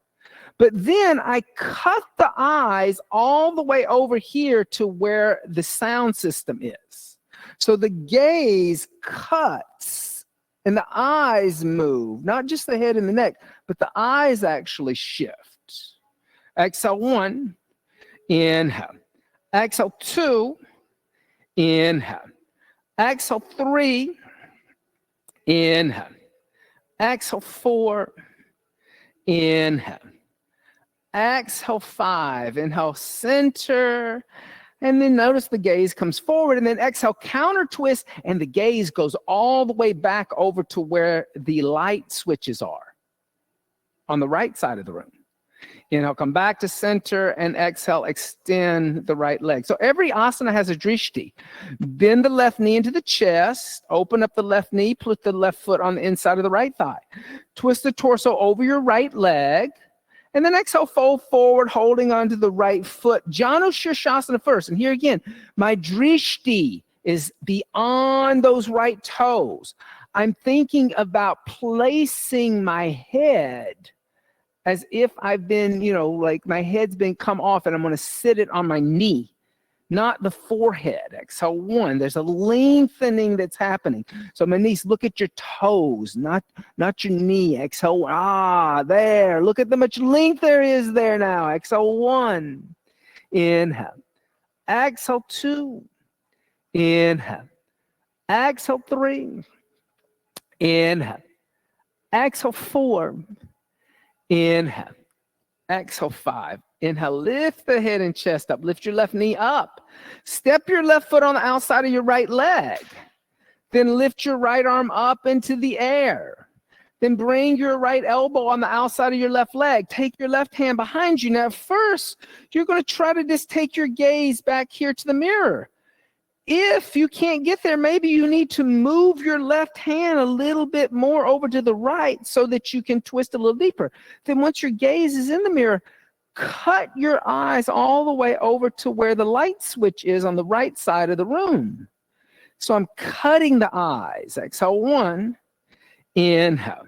But then I cut the eyes all the way over here to where the sound system is. So the gaze cuts and the eyes move, not just the head and the neck, but the eyes actually shift. Exhale 1, inhale. Exhale 2, inhale. Exhale 3, inhale. Exhale 4, inhale. Exhale 5, inhale, center. And then notice the gaze comes forward, and then exhale, counter twist, and the gaze goes all the way back over to where the light switches are on the right side of the room. Inhale, come back to center, and exhale, extend the right leg. So every asana has a drishti. Bend the left knee into the chest, open up the left knee, put the left foot on the inside of the right thigh. Twist the torso over your right leg, and then exhale, fold forward, holding onto the right foot. Janu Shirshasana first. And here again, my drishti is beyond those right toes. I'm thinking about placing my head as if I've been, like my head's been come off, and I'm going to sit it on my knee, not the forehead. Exhale 1. There's a lengthening that's happening. So my knees, look at your toes, not your knee. Exhale 1. There. Look at how much length there is there now. Exhale 1. Inhale. Exhale 2. Inhale. Exhale 3. Inhale. Exhale 4. Inhale. Exhale 5. Inhale, lift the head and chest up. Lift your left knee up. Step your left foot on the outside of your right leg. Then lift your right arm up into the air. Then bring your right elbow on the outside of your left leg. Take your left hand behind you. Now, first, you're going to try to just take your gaze back here to the mirror. If you can't get there, maybe you need to move your left hand a little bit more over to the right so that you can twist a little deeper. Then once your gaze is in the mirror, cut your eyes all the way over to where the light switch is on the right side of the room. So I'm cutting the eyes. Exhale 1, inhale.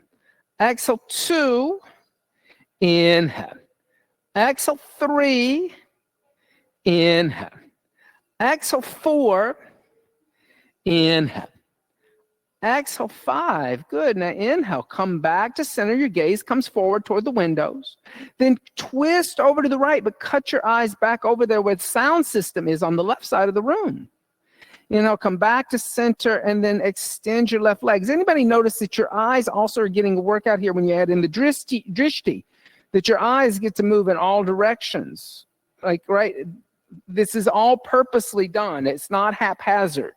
Exhale 2, inhale. Exhale 3, inhale. Exhale 4, inhale. Exhale 5, good. Now inhale, come back to center. Your gaze comes forward toward the windows. Then twist over to the right, but cut your eyes back over there where the sound system is on the left side of the room. Inhale, come back to center, and then extend your left leg. Does anybody notice that your eyes also are getting a workout here when you add in the drishti, that your eyes get to move in all directions? Like, right? This is all purposely done. It's not haphazard.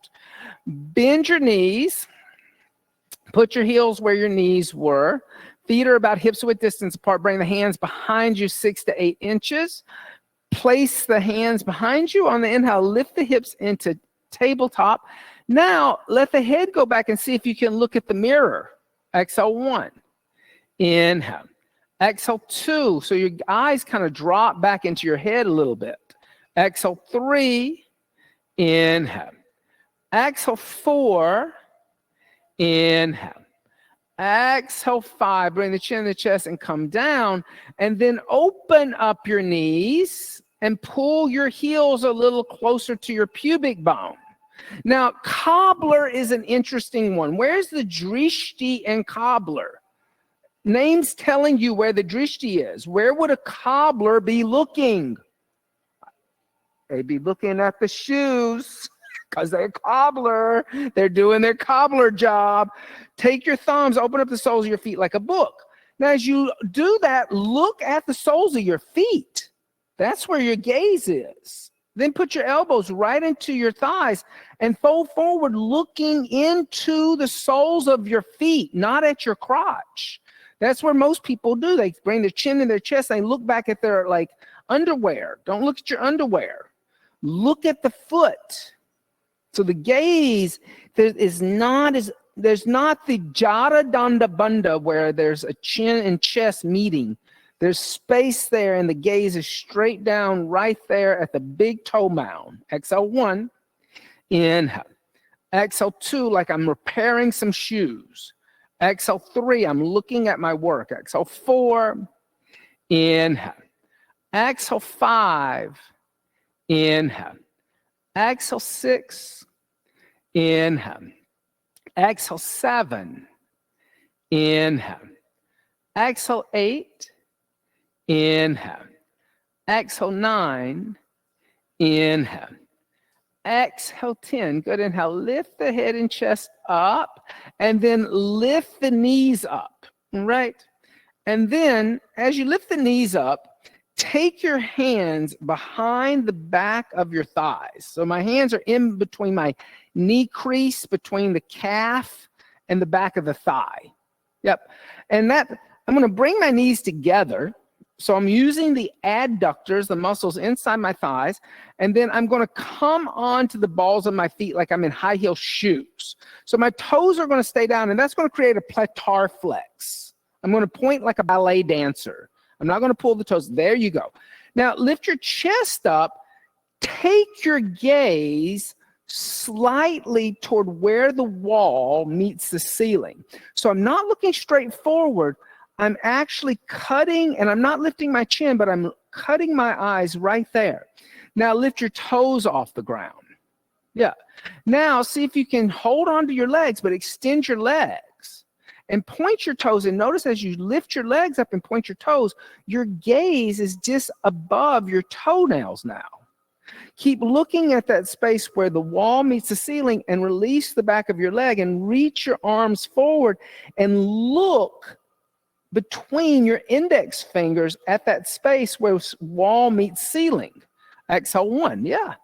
Bend your knees. Put your heels where your knees were. Feet are about hips width distance apart. Bring the hands behind you 6 to 8 inches. Place the hands behind you. On the inhale, lift the hips into tabletop. Now, let the head go back and see if you can look at the mirror. Exhale 1. Inhale. Exhale 2. So your eyes kind of drop back into your head a little bit. Exhale 3, inhale. Exhale 4, inhale. Exhale 5, bring the chin to the chest and come down. And then open up your knees and pull your heels a little closer to your pubic bone. Now, cobbler is an interesting one. Where's the drishti and cobbler? Name's telling you where the drishti is. Where would a cobbler be looking? They'd be looking at the shoes because they're cobbler. They're doing their cobbler job. Take your thumbs, open up the soles of your feet like a book. Now, as you do that, look at the soles of your feet. That's where your gaze is. Then put your elbows right into your thighs and fold forward, looking into the soles of your feet, not at your crotch. That's where most people do. They bring their chin in their chest. They look back at their underwear. Don't look at your underwear. Look at the foot. So the gaze, there's not the jara danda bandha where there's a chin and chest meeting. There's space there, and the gaze is straight down right there at the big toe mound. Exhale 1, inhale. Exhale 2, like I'm repairing some shoes. Exhale 3, I'm looking at my work. Exhale 4, inhale. Exhale 5, inhale. Exhale 6, Inhale. Exhale, 7. Inhale. Exhale, 8. Inhale. Exhale, 9. Inhale. Exhale, 10. Good. Inhale. Lift the head and chest up, and then lift the knees up. Right? And then as you lift the knees up, take your hands behind the back of your thighs. So my hands are in between my knee crease, between the calf and the back of the thigh. Yep. And that, I'm going to bring my knees together. So I'm using the adductors, the muscles inside my thighs, and then I'm going to come onto the balls of my feet like I'm in high heel shoes. So my toes are going to stay down, and that's going to create a plantar flex. I'm going to point like a ballet dancer. I'm not going to pull the toes. There you go. Now lift your chest up. Take your gaze slightly toward where the wall meets the ceiling. So I'm not looking straight forward. I'm actually cutting, and I'm not lifting my chin, but I'm cutting my eyes right there. Now lift your toes off the ground. Yeah. Now see if you can hold on to your legs, but extend your legs and point your toes. And notice as you lift your legs up and point your toes, your gaze is just above your toenails now. Keep looking at that space where the wall meets the ceiling, and release the back of your leg and reach your arms forward and look between your index fingers at that space where wall meets ceiling. Exhale, 1. Yeah.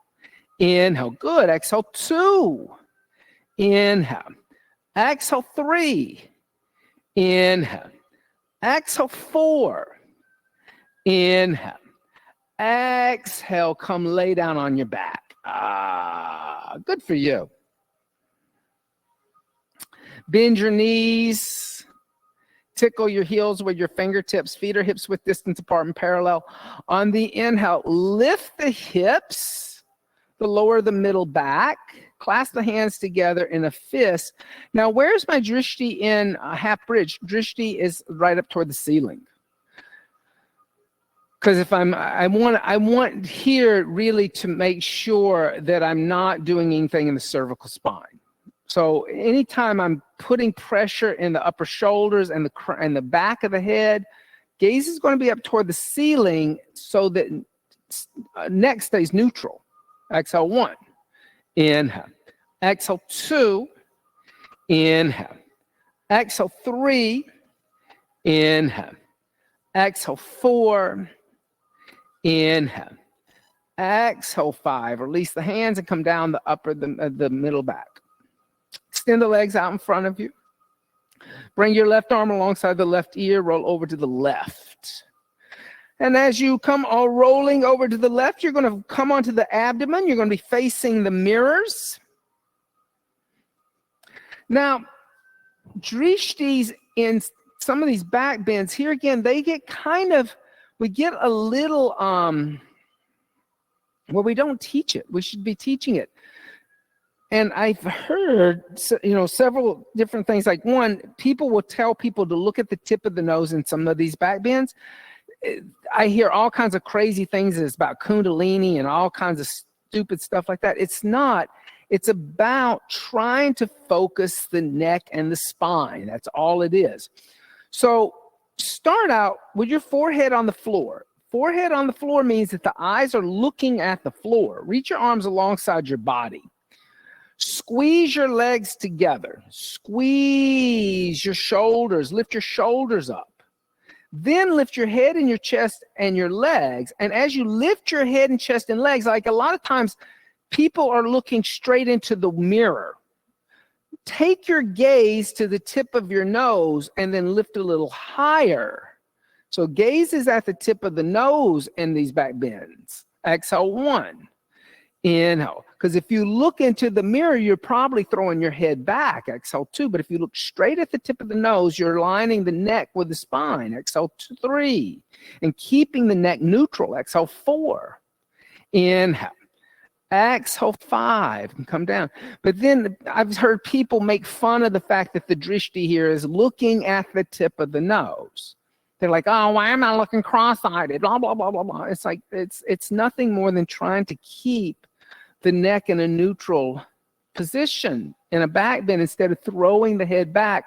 Inhale. Good. Exhale, 2. Inhale. Exhale, 3. Inhale. Exhale, 4. Inhale. Exhale. Come lay down on your back. Good for you. Bend your knees. Tickle your heels with your fingertips. Feet or hips width distance apart and parallel. On the inhale, lift the hips, the lower the middle back. Clasp the hands together in a fist. Now, where's my drishti in half bridge? Drishti is right up toward the ceiling. Because if I want here really to make sure that I'm not doing anything in the cervical spine. So anytime I'm putting pressure in the upper shoulders and the back of the head, gaze is going to be up toward the ceiling so that neck stays neutral. Exhale, 1. Inhale. Exhale, 2. Inhale. Exhale, 3. Inhale. Exhale, 4. Inhale. Exhale, 5. Release the hands and come down the middle back. Extend the legs out in front of you. Bring your left arm alongside the left ear. Roll over to the left. And as you come all rolling over to the left, you're going to come onto the abdomen. You're going to be facing the mirrors. Now, drishtis in some of these back bends, here again, they get we get a little, we don't teach it. We should be teaching it. And I've heard, several different things. Like, one, people will tell people to look at the tip of the nose in some of these back bends. I hear all kinds of crazy things. It's about Kundalini and all kinds of stupid stuff like that. It's not. It's about trying to focus the neck and the spine. That's all it is. So start out with your forehead on the floor. Forehead on the floor means that the eyes are looking at the floor. Reach your arms alongside your body. Squeeze your legs together. Squeeze your shoulders. Lift your shoulders up. Then lift your head and your chest and your legs. And as you lift your head and chest and legs, like a lot of times people are looking straight into the mirror. Take your gaze to the tip of your nose and then lift a little higher. So gaze is at the tip of the nose in these back bends. Exhale, 1. Inhale. Because if you look into the mirror, you're probably throwing your head back. Exhale, 2. But if you look straight at the tip of the nose, you're aligning the neck with the spine. Exhale, 3. And keeping the neck neutral. Exhale, 4. Inhale. Exhale, 5. And come down. But then I've heard people make fun of the fact that the drishti here is looking at the tip of the nose. They're like, oh, why am I looking cross-eyed? Blah, blah, blah, blah, blah. It's like, it's nothing more than trying to keep the neck in a neutral position in a back bend instead of throwing the head back,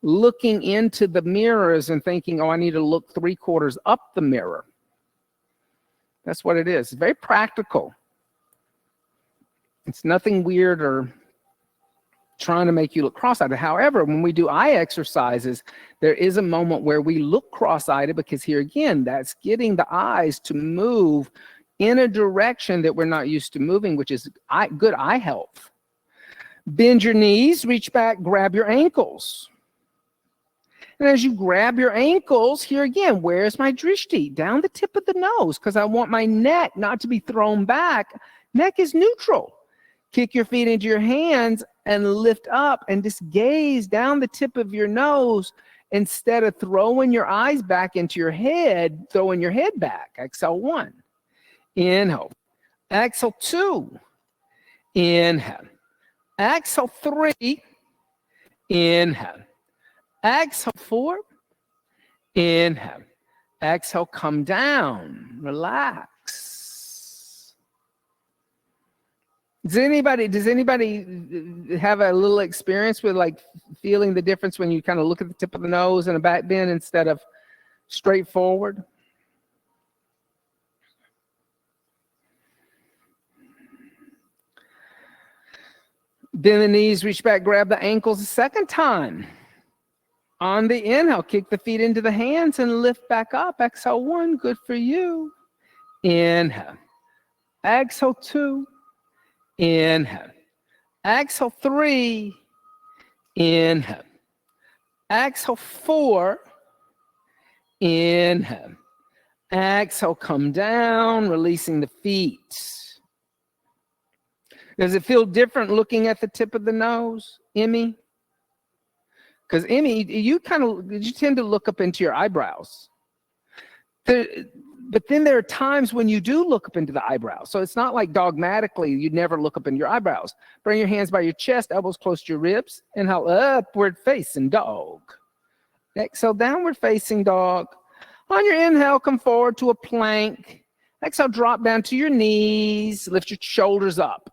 looking into the mirrors and thinking, oh, I need to look 3/4 up the mirror. That's what it is. It's very practical. It's nothing weird or trying to make you look cross-eyed. However, when we do eye exercises, there is a moment where we look cross-eyed, because here again, that's getting the eyes to move in a direction that we're not used to moving, which is good eye health. Bend your knees, reach back, grab your ankles. And as you grab your ankles, here again, where's my drishti? Down the tip of the nose, because I want my neck not to be thrown back. Neck is neutral. Kick your feet into your hands and lift up and just gaze down the tip of your nose instead of throwing your eyes back into your head, throwing your head back. Exhale 1. Inhale. Exhale 2. Inhale. Exhale 3. Inhale. Exhale 4. Inhale. Exhale, come down. Relax. Does anybody have a little experience with like feeling the difference when you kind of look at the tip of the nose and a back bend instead of straight forward? Bend the knees, reach back, grab the ankles a second time. On the inhale, kick the feet into the hands and lift back up. Exhale 1, good for you. Inhale. Exhale 2. Inhale. Exhale 3. Inhale. Exhale 4. Inhale. Exhale, come down, releasing the feet. Does it feel different looking at the tip of the nose, Emmy? Because Emmy, you tend to look up into your eyebrows. But then there are times when you do look up into the eyebrows. So it's not like dogmatically you never look up into your eyebrows. Bring your hands by your chest, elbows close to your ribs. Inhale, upward facing dog. Exhale, downward facing dog. On your inhale, come forward to a plank. Exhale, drop down to your knees. Lift your shoulders up.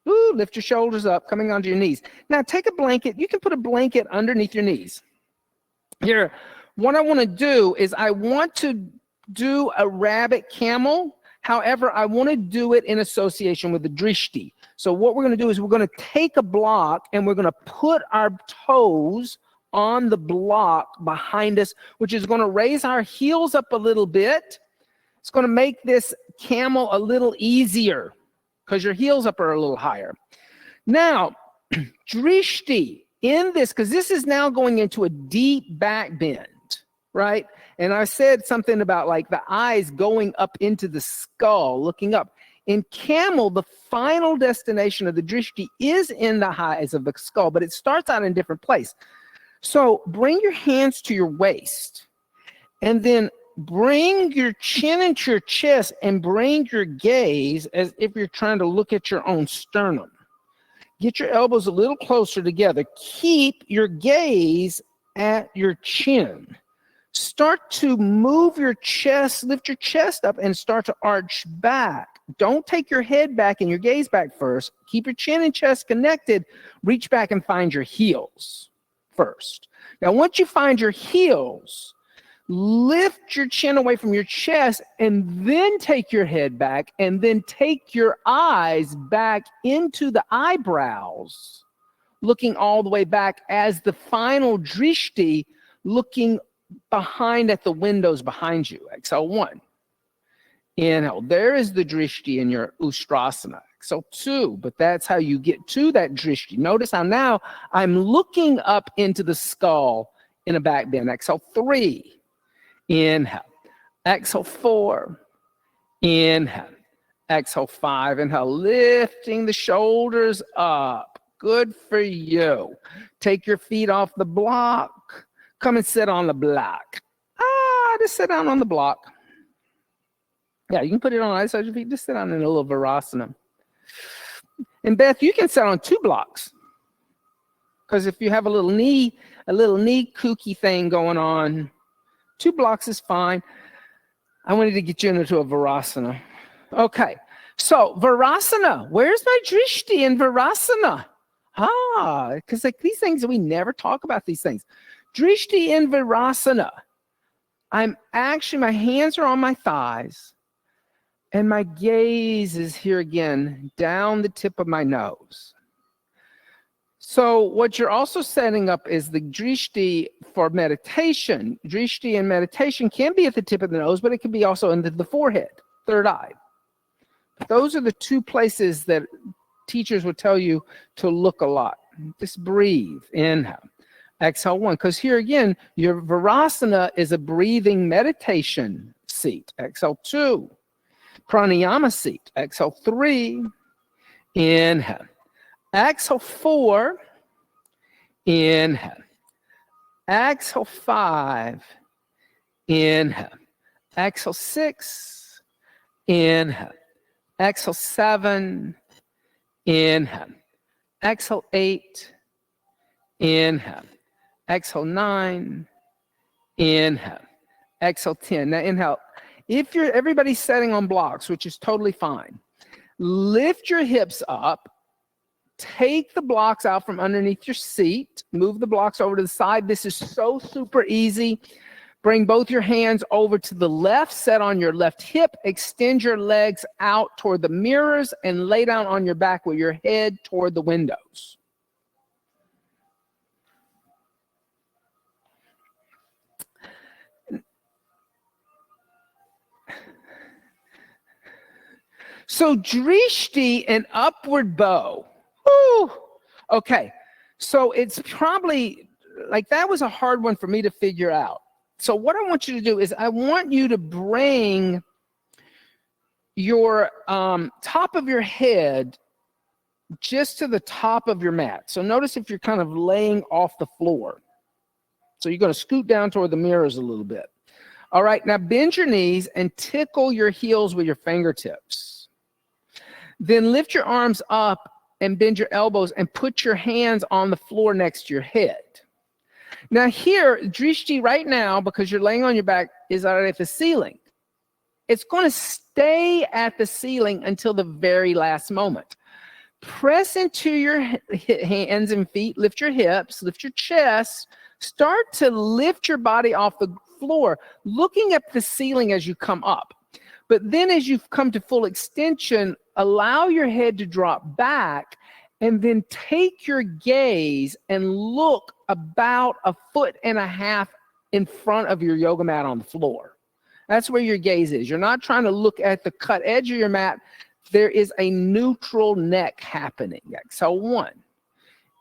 Ooh, lift your shoulders up, coming onto your knees. Now take a blanket. You can put a blanket underneath your knees. Here, what I want to do is I want to do a rabbit camel. However, I want to do it in association with the drishti. So what we're going to do is we're going to take a block and we're going to put our toes on the block behind us, which is going to raise our heels up a little bit. It's going to make this camel a little easier because your heels up are a little higher. Now, drishti in this, because this is now going into a deep back bend, right? And I said something about like the eyes going up into the skull, looking up. In camel, the final destination of the drishti is in the eyes of the skull, but it starts out in a different place. So bring your hands to your waist and then bring your chin into your chest and bring your gaze as if you're trying to look at your own sternum. Get your elbows a little closer together. Keep your gaze at your chin. Start to move your chest, lift your chest up and start to arch back. Don't take your head back and your gaze back first. Keep your chin and chest connected. Reach back and find your heels first. Now, once you find your heels, lift your chin away from your chest and then take your head back and then take your eyes back into the eyebrows, looking all the way back as the final drishti, looking behind at the windows behind you. Exhale 1. Inhale. There is the drishti in your ustrasana. Exhale 2. But that's how you get to that drishti. Notice how now I'm looking up into the skull in a back bend. Exhale 3. Inhale. Exhale 4. Inhale. Exhale 5. Inhale. Lifting the shoulders up. Good for you. Take your feet off the block. Come and sit on the block. Just sit down on the block. Yeah, you can put it on either side of your feet. Just sit down in a little virasana. And Beth, you can sit on 2 blocks. Because if you have a little knee kooky thing going on, 2 blocks is fine. I wanted to get you into a virasana. Okay, So Virasana, where's my drishti in Virasana? Because like these things, we never talk about these things. Drishti in Virasana. I'm actually, my hands are on my thighs and my gaze is here again, down the tip of my nose. So what you're also setting up is the drishti for meditation. Drishti in meditation can be at the tip of the nose, but it can be also into the forehead, third eye. Those are the two places that teachers would tell you to look a lot. Just breathe, inhale, exhale one. Because here again, your Virasana is a breathing meditation seat. Exhale two, pranayama seat. Exhale three, inhale. Exhale four, inhale. Exhale five, inhale. Exhale six, inhale. Exhale seven, inhale. Exhale eight, inhale. Exhale nine, inhale. Exhale 10. Now inhale. If everybody's setting on blocks, which is totally fine, lift your hips up. Take the blocks out from underneath your seat. Move the blocks over to the side. This is so super easy. Bring both your hands over to the left, set on your left hip, extend your legs out toward the mirrors, and lay down on your back with your head toward the windows. So drishti and upward bow. Woo! Okay, so it's probably, like that was a hard one for me to figure out. So what I want you to do is I want you to bring your top of your head just to the top of your mat. So notice if you're kind of laying off the floor. So you're going to scoot down toward the mirrors a little bit. All right, now bend your knees and tickle your heels with your fingertips. Then lift your arms up and bend your elbows and put your hands on the floor next to your head. Now here, drishti right now, because you're laying on your back, is at the ceiling. It's going to stay at the ceiling until the very last moment. Press into your hands and feet, lift your hips, lift your chest, start to lift your body off the floor, looking at the ceiling as you come up. But then as you come to full extension, allow your head to drop back and then take your gaze and look about 1.5 foot in front of your yoga mat on the floor. That's where your gaze is. You're not trying to look at the cut edge of your mat. There is a neutral neck happening. Exhale one,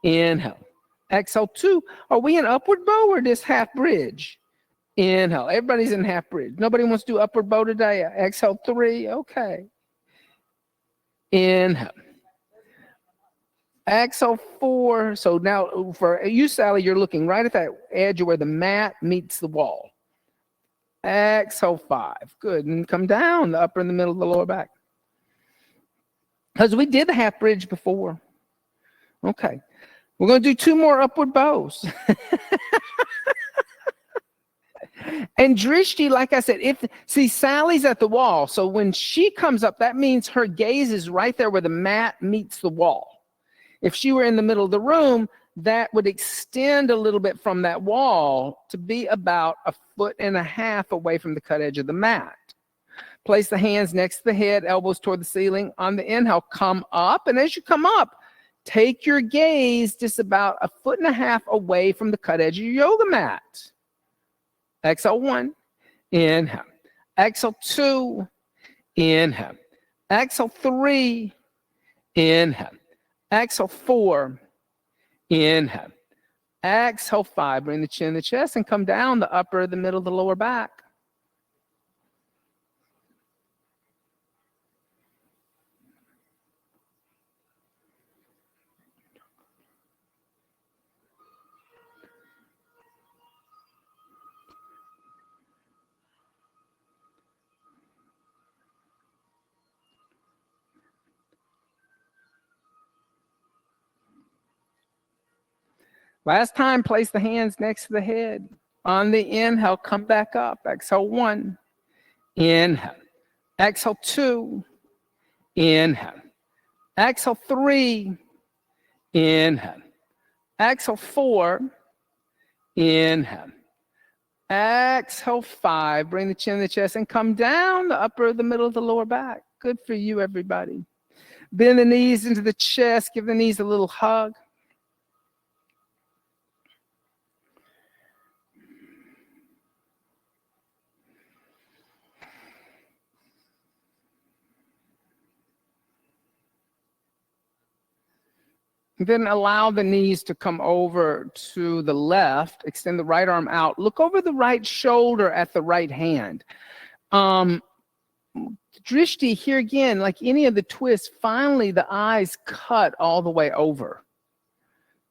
inhale. Exhale two. Are we in upward bow or this half bridge? Inhale. Everybody's in half bridge. Nobody wants to do upward bow today. Exhale three. Okay. Inhale. Exhale four. So now for you, Sally, you're looking right at that edge where the mat meets the wall. Exhale five. Good. And come down the upper and the middle of the lower back. Because we did the half bridge before. Okay. We're going to do 2 more upward bows. And drishti, like I said, see, Sally's at the wall. So when she comes up, that means her gaze is right there where the mat meets the wall. If she were in the middle of the room, that would extend a little bit from that wall to be about 1.5 feet away from the cut edge of the mat. Place the hands next to the head, elbows toward the ceiling. On the inhale, come up. And as you come up, take your gaze just about 1.5 feet away from the cut edge of your yoga mat. Exhale one, inhale. Exhale two, inhale. Exhale three, inhale. Exhale four, inhale. Exhale five, bring the chin to the chest and come down the upper, the middle, the lower back. Last time, place the hands next to the head. On the inhale, come back up. Exhale one, inhale. Exhale two, Inhale. Exhale, 3. Inhale. Exhale, 4. Inhale. Exhale, 5. Bring the chin to the chest and come down the upper, the middle of the lower back. Good for you, everybody. Bend the knees into the chest. Give the knees a little hug. Then allow the knees to come over to the left. Extend the right arm out. Look over the right shoulder at the right hand. Drishti, here again, like any of the twists, finally the eyes cut all the way over.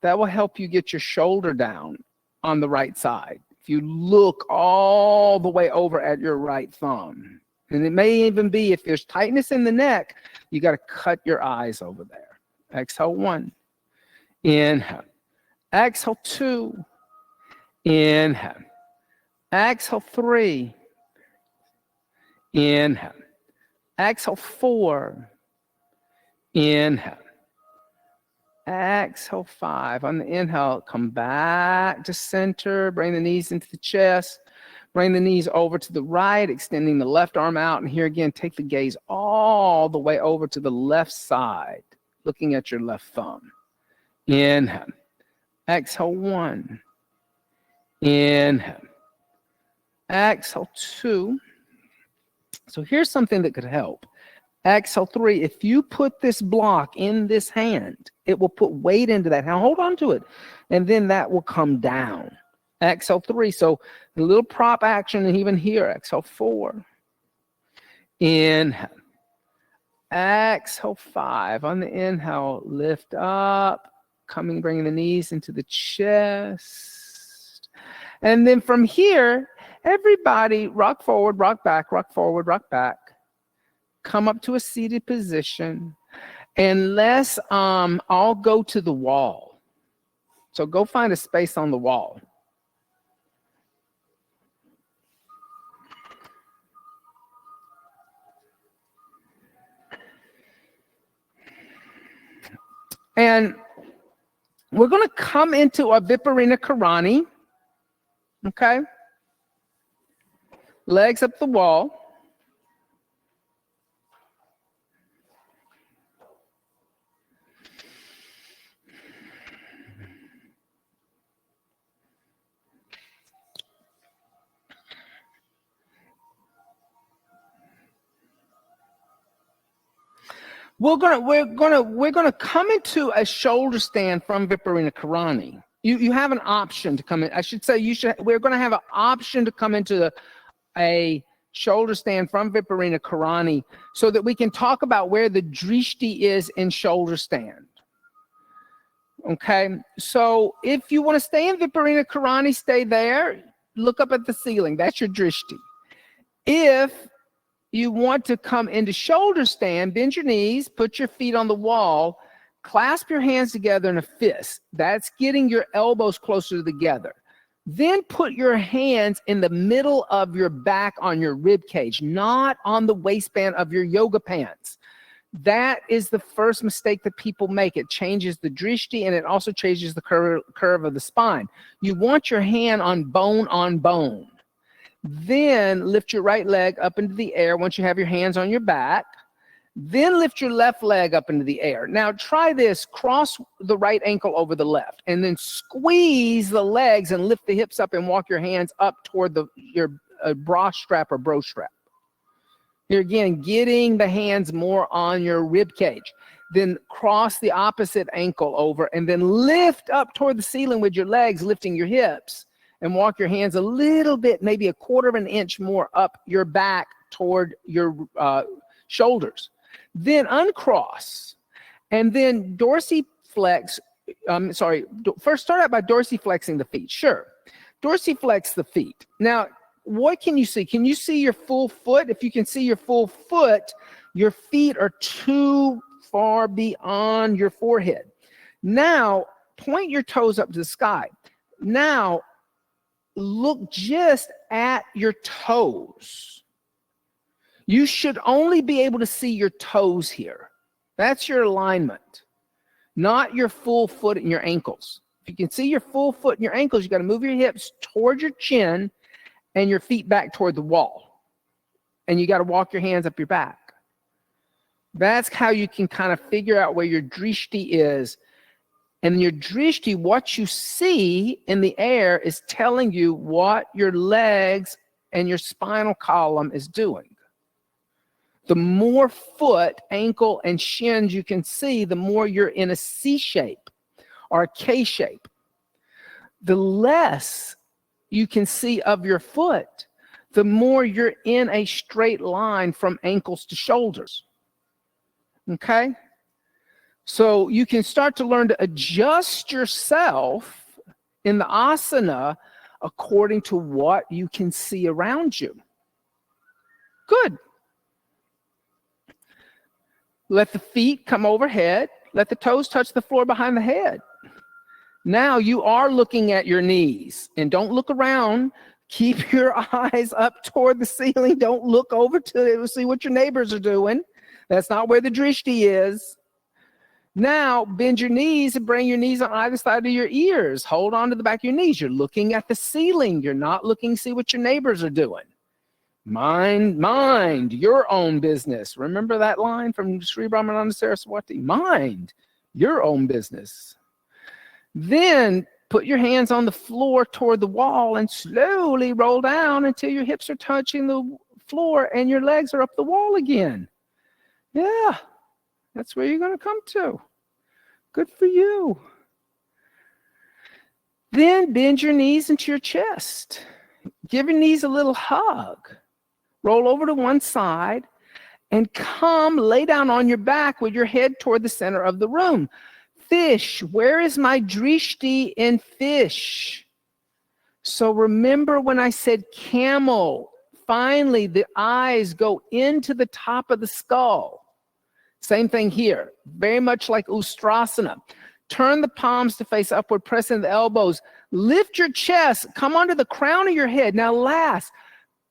That will help you get your shoulder down on the right side. If you look all the way over at your right thumb. And it may even be if there's tightness in the neck, you got to cut your eyes over there. Exhale, 1. Inhale. Exhale, 2. Inhale. Exhale, 3. Inhale. Exhale, 4. Inhale. Exhale, 5. On the inhale, come back to center. Bring the knees into the chest. Bring the knees over to the right, extending the left arm out. And here again, take the gaze all the way over to the left side, looking at your left thumb. Inhale. Exhale, 1. Inhale. Exhale, 2. So here's something that could help. Exhale, 3. If you put this block in this hand, it will put weight into that hand. Hold on to it. And then that will come down. Exhale, 3. So a little prop action, and even here. Exhale, 4. Inhale. Exhale, 5. On the inhale, lift up. Bringing the knees into the chest. And then from here, everybody rock forward, rock back, rock forward, rock back. Come up to a seated position. And let's all go to the wall. So go find a space on the wall. And we're going to come into our Viparina Karani. Okay? Legs up the wall. We're gonna come into a shoulder stand from Viparina Karani. You have an option to come in. I should say we're gonna have an option to come into a shoulder stand from Viparina Karani so that we can talk about where the drishti is in shoulder stand. Okay, so if you want to stay in Viparina Karani, stay there. Look up at the ceiling. That's your drishti. If you want to come into shoulder stand, bend your knees, put your feet on the wall, clasp your hands together in a fist. That's getting your elbows closer together. Then put your hands in the middle of your back on your rib cage, not on the waistband of your yoga pants. That is the first mistake that people make. It changes the drishti and it also changes the curve of the spine. You want your hand on bone on bone. Then lift your right leg up into the air once you have your hands on your back. Then lift your left leg up into the air. Now try this. Cross the right ankle over the left and then squeeze the legs and lift the hips up and walk your hands up toward your bra strap or bro strap. Here again, getting the hands more on your rib cage. Then cross the opposite ankle over and then lift up toward the ceiling with your legs, lifting your hips. And walk your hands a little bit, maybe a quarter of an inch more up your back toward your shoulders. Then uncross. And then dorsiflex. First start out by dorsiflexing the feet. Sure. Dorsiflex the feet. Now, what can you see? Can you see your full foot? If you can see your full foot, your feet are too far beyond your forehead. Now, point your toes up to the sky. Now, look just at your toes. You should only be able to see your toes here. That's your alignment, not your full foot and your ankles. If you can see your full foot and your ankles, you got to move your hips towards your chin and your feet back toward the wall. And you got to walk your hands up your back. That's how you can kind of figure out where your drishti is. And your drishti, what you see in the air, is telling you what your legs and your spinal column is doing. The more foot, ankle, and shins you can see, the more you're in a C shape or a K shape. The less you can see of your foot, the more you're in a straight line from ankles to shoulders. Okay? So you can start to learn to adjust yourself in the asana according to what you can see around you. Good. Let the feet come overhead. Let the toes touch the floor behind the head. Now you are looking at your knees. And don't look around. Keep your eyes up toward the ceiling. Don't look over to see what your neighbors are doing. That's not where the drishti is. Now bend your knees and bring your knees on either side of your ears. Hold on to the back of your knees. You're looking at the ceiling. You're not looking to see what your neighbors are doing. Mind your own business. Remember that line from Sri Brahmananda Saraswati? Mind your own business. Then put your hands on the floor toward the wall and slowly roll down until your hips are touching the floor and your legs are up the wall again. Yeah, that's where you're going to come to. Good for you. Then bend your knees into your chest. Give your knees a little hug. Roll over to one side and come lay down on your back with your head toward the center of the room. Fish, where is my drishti in fish? So remember when I said camel, finally the eyes go into the top of the skull. Same thing here, very much like Ustrasana. Turn the palms to face upward, press in the elbows. Lift your chest, come onto the crown of your head. Now last,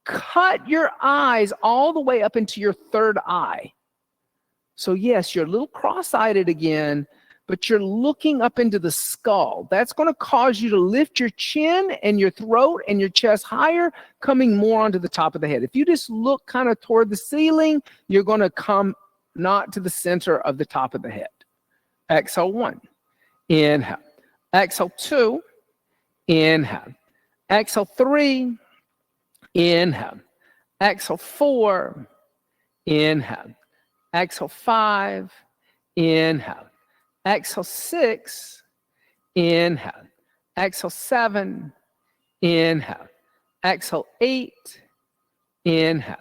cut your eyes all the way up into your third eye. So yes, you're a little cross-eyed again, but you're looking up into the skull. That's going to cause you to lift your chin and your throat and your chest higher, coming more onto the top of the head. If you just look kind of toward the ceiling, you're going to come not to the center of the top of the head. Exhale 1. Inhale. Exhale 2. Inhale. Exhale 3. Inhale. Exhale 4. Inhale. Exhale 5. Inhale. Exhale 6. Inhale. Exhale 7. Inhale. Exhale 8. Inhale.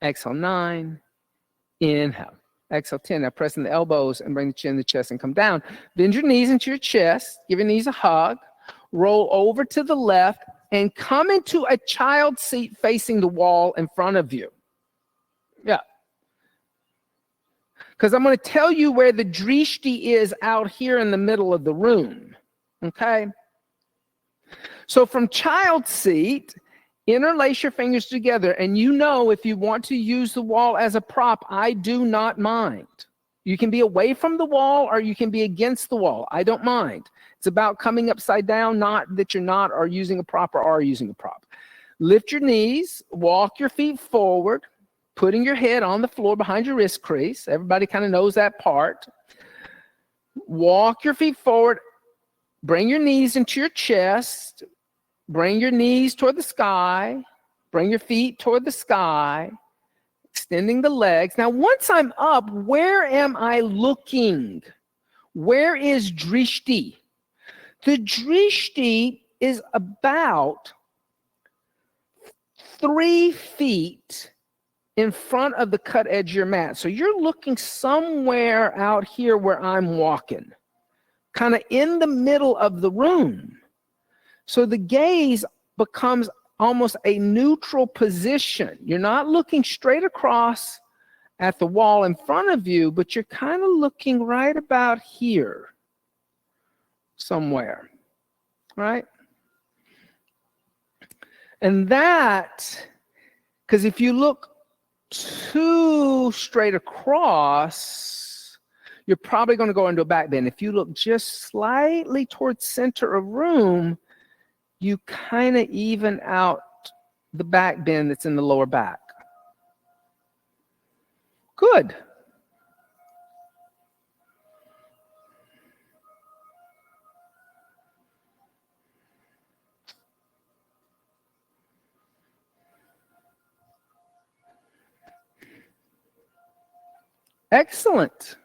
Exhale 9. Inhale. Exhale 10. Now press in the elbows and bring the chin to the chest and come down. Bend your knees into your chest. Give your knees a hug. Roll over to the left and come into a child seat facing the wall in front of you. Yeah. Because I'm going to tell you where the drishti is out here in the middle of the room. Okay? So from child seat, interlace your fingers together. And you know, if you want to use the wall as a prop, I do not mind. You can be away from the wall or you can be against the wall. I don't mind. It's about coming upside down, not that you're not or using a prop or are using a prop. Lift your knees, walk your feet forward, putting your head on the floor behind your wrist crease. Everybody kind of knows that part. Walk your feet forward. Bring your knees into your chest. Bring your knees toward the sky. Bring your feet toward the sky. Extending the legs. Now, once I'm up, where am I looking? Where is drishti? The drishti is about 3 feet in front of the cut edge of your mat. So you're looking somewhere out here where I'm walking, kind of in the middle of the room. So the gaze becomes almost a neutral position. You're not looking straight across at the wall in front of you, but you're kind of looking right about here somewhere, right? And that, because if you look too straight across, you're probably going to go into a back bend. If you look just slightly towards center of room, you kind of even out the back bend that's in the lower back. Good. Excellent.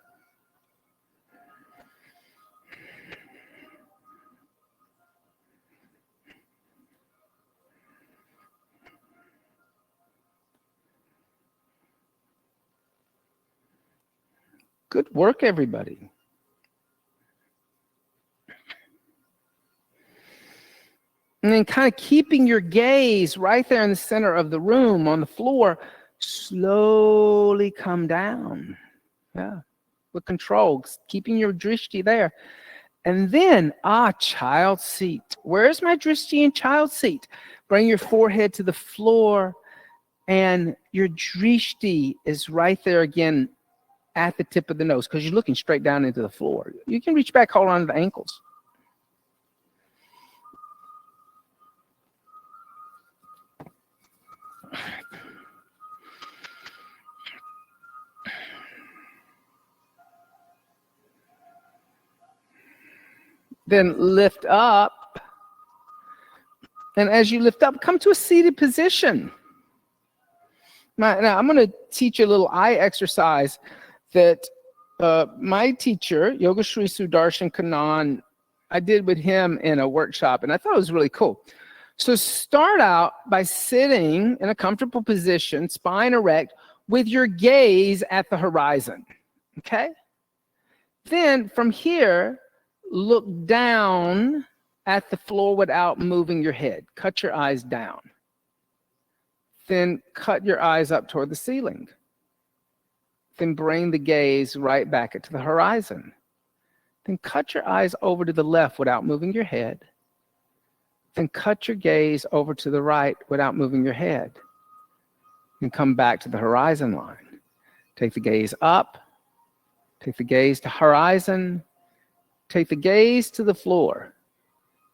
Good work, everybody. And then kind of keeping your gaze right there in the center of the room on the floor, slowly come down. Yeah, with control, keeping your drishti there. And then, child seat. Where's my drishti in child seat? Bring your forehead to the floor, and your drishti is right there again at the tip of the nose because you're looking straight down into the floor. You can reach back, hold on to the ankles. Then lift up. And as you lift up, come to a seated position. Now I'm going to teach you a little eye exercise that my teacher, Yoga Sri Sudarshan Kannan, I did with him in a workshop, and I thought it was really cool. So start out by sitting in a comfortable position, spine erect, with your gaze at the horizon, okay? Then from here, look down at the floor without moving your head. Cut your eyes down. Then cut your eyes up toward the ceiling. Then bring the gaze right back into the horizon. Then cut your eyes over to the left without moving your head. Then cut your gaze over to the right without moving your head. And come back to the horizon line. Take the gaze up. Take the gaze to horizon. Take the gaze to the floor.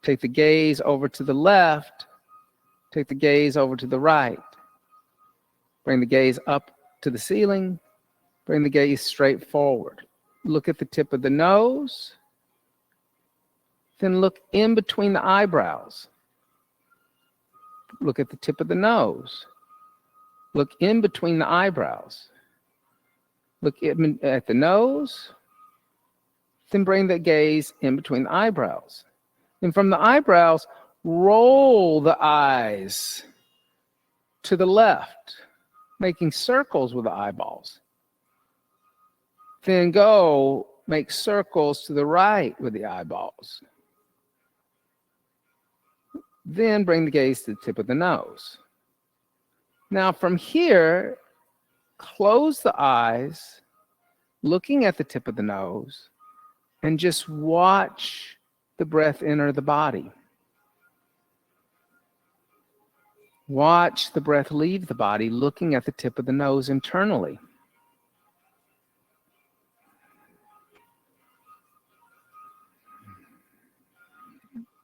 Take the gaze over to the left. Take the gaze over to the right. Bring the gaze up to the ceiling. Bring the gaze straight forward. Look at the tip of the nose. Then look in between the eyebrows. Look at the tip of the nose. Look in between the eyebrows. Look at the nose. Then bring the gaze in between the eyebrows. And from the eyebrows, roll the eyes to the left, making circles with the eyeballs. Then go make circles to the right with the eyeballs. Then bring the gaze to the tip of the nose. Now from here, close the eyes, looking at the tip of the nose, and just watch the breath enter the body. Watch the breath leave the body, looking at the tip of the nose internally.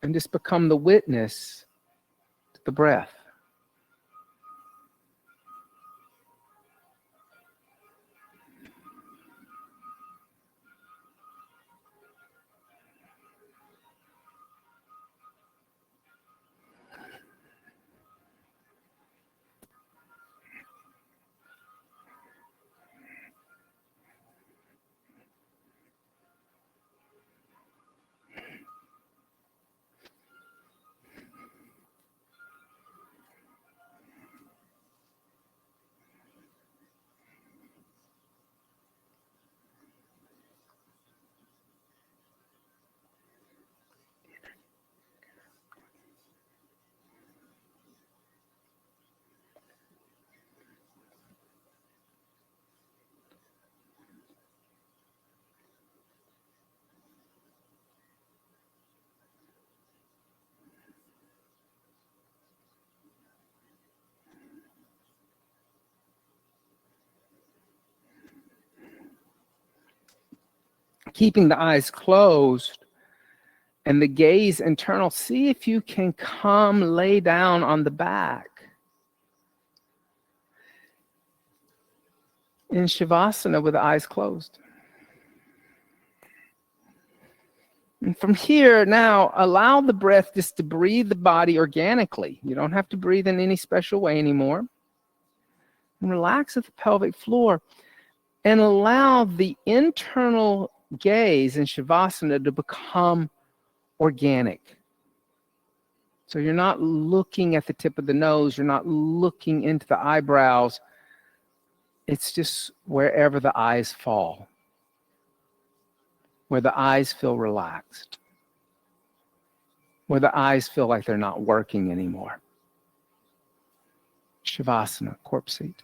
And just become the witness to the breath. keeping the eyes closed and the gaze internal, see if you can come lay down on the back in Shavasana with the eyes closed. And from here, now, allow the breath just to breathe the body organically. You don't have to breathe in any special way anymore. And relax at the pelvic floor. And allow the internal gaze in Shavasana to become organic. So you're not looking at the tip of the nose. You're not looking into the eyebrows. It's just wherever the eyes fall, where the eyes feel relaxed, where the eyes feel like they're not working anymore. Shavasana, corpse seat.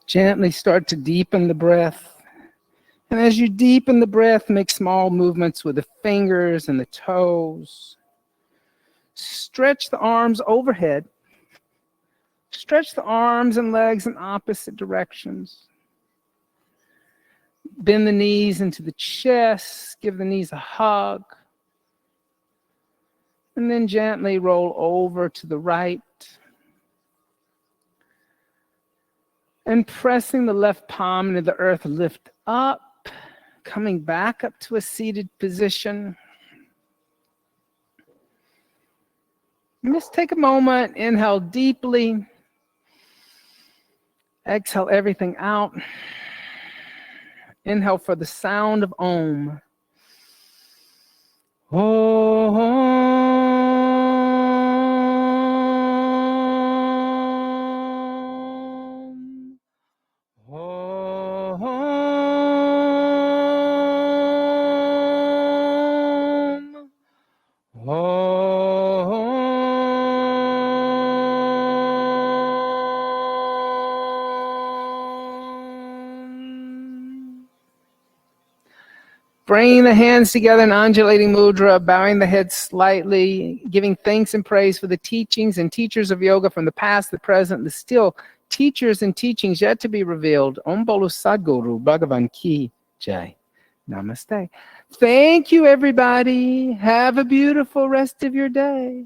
Gently start to deepen the breath. And as you deepen the breath, make small movements with the fingers and the toes. Stretch the arms overhead. Stretch the arms and legs in opposite directions. Bend the knees into the chest. Give the knees a hug. And then gently roll over to the right. And pressing the left palm into the earth, lift up, coming back up to a seated position. And just take a moment, inhale deeply. Exhale everything out. Inhale for the sound of Om. Om. Bringing the hands together in undulating mudra, bowing the head slightly, giving thanks and praise for the teachings and teachers of yoga from the past, the present, the still teachers and teachings yet to be revealed. Om Bolu Sadguru Bhagavan Ki Jai. Namaste. Thank you, everybody. Have a beautiful rest of your day.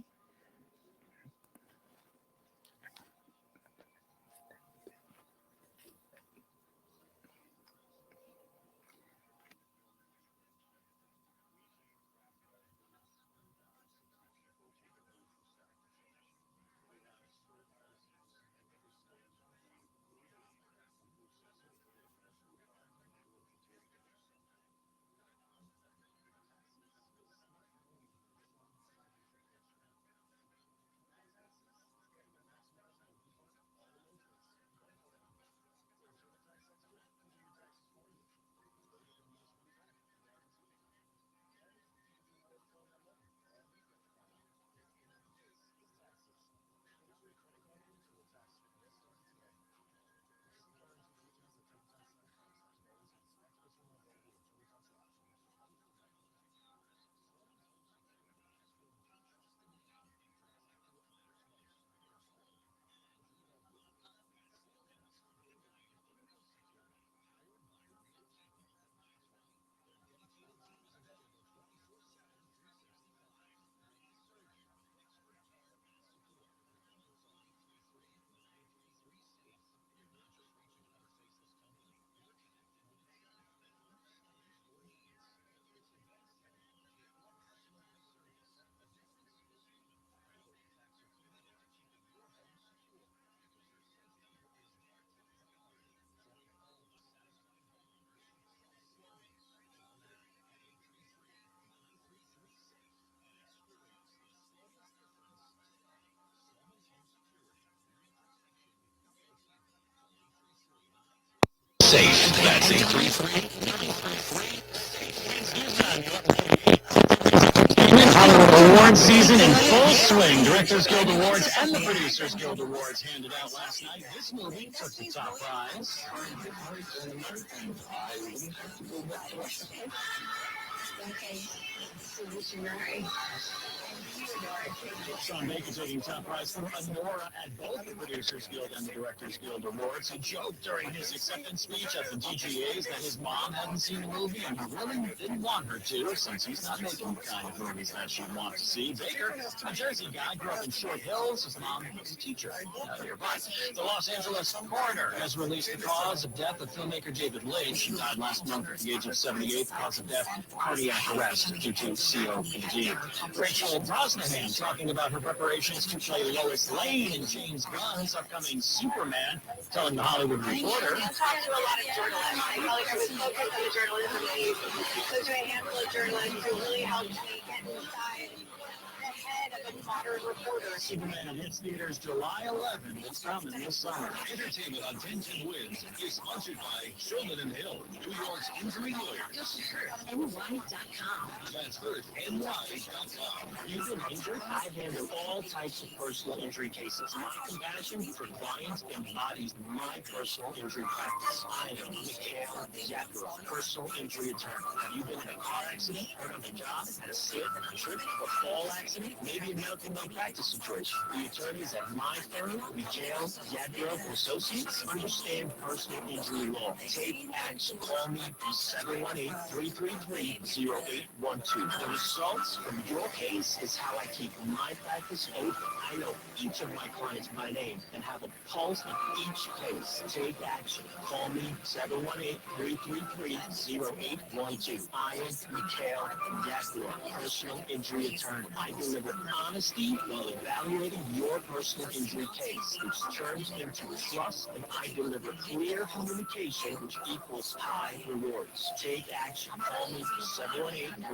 Safe. That's 833. Hollywood Awards season in full swing. Directors Guild Awards and the Producers Guild Awards handed out last night. This movie took the top prize. Sean Baker taking top prize for Honora at both the Producers Guild and the Directors Guild Awards. He joked during his acceptance speech at the DGAs that his mom hadn't seen the movie and he really didn't want her to, since he's not making the kind of movies that she'd want to see. Baker, a Jersey guy, grew up in Short Hills. His mom was a teacher nearby. The Los Angeles coroner has released the cause of death of filmmaker David Lynch. He died last month at the age of 78. The cause of death, cardiac arrest due to COPD. Rachel Brosnahan talking about her preparations to play Lois Lane in James Gunn's upcoming Superman, telling the Hollywood Reporter. I talked to a lot of journalists. I was focused on the journalism piece. So to a handful of journalists who really helped me get inside the head of a modern reporter. Superman hits theaters July 11th. It's coming this summer. Entertainment on 1010 Wins is sponsored by Shulman and Hill, New York's injury lawyer. Just heard NY.com. That's NY.com. You've been injured? I've handled all types of personal injury cases. My compassion for clients embodies my personal injury practice. I am Mikhail Zakharov, personal injury attorney. Have you been in a car accident, hurt on the job, had a slip, a trip, a fall accident, maybe a medical malpractice situation? The attorneys at my firm, Mikhail Zakharov Associates, understand personal injury law. Take action. Call me 718-333-0812. The results from your case is how I keep my practice open. I know each of my clients by name and have a pulse of each case. Take action. Call me 718-333-0812. I am Mikhail Zakharov, personal injury attorney. I deliver honesty while evaluating your personal injury case, which turns into trust, and I deliver clear communication, which equals high rewards. Take action. Call me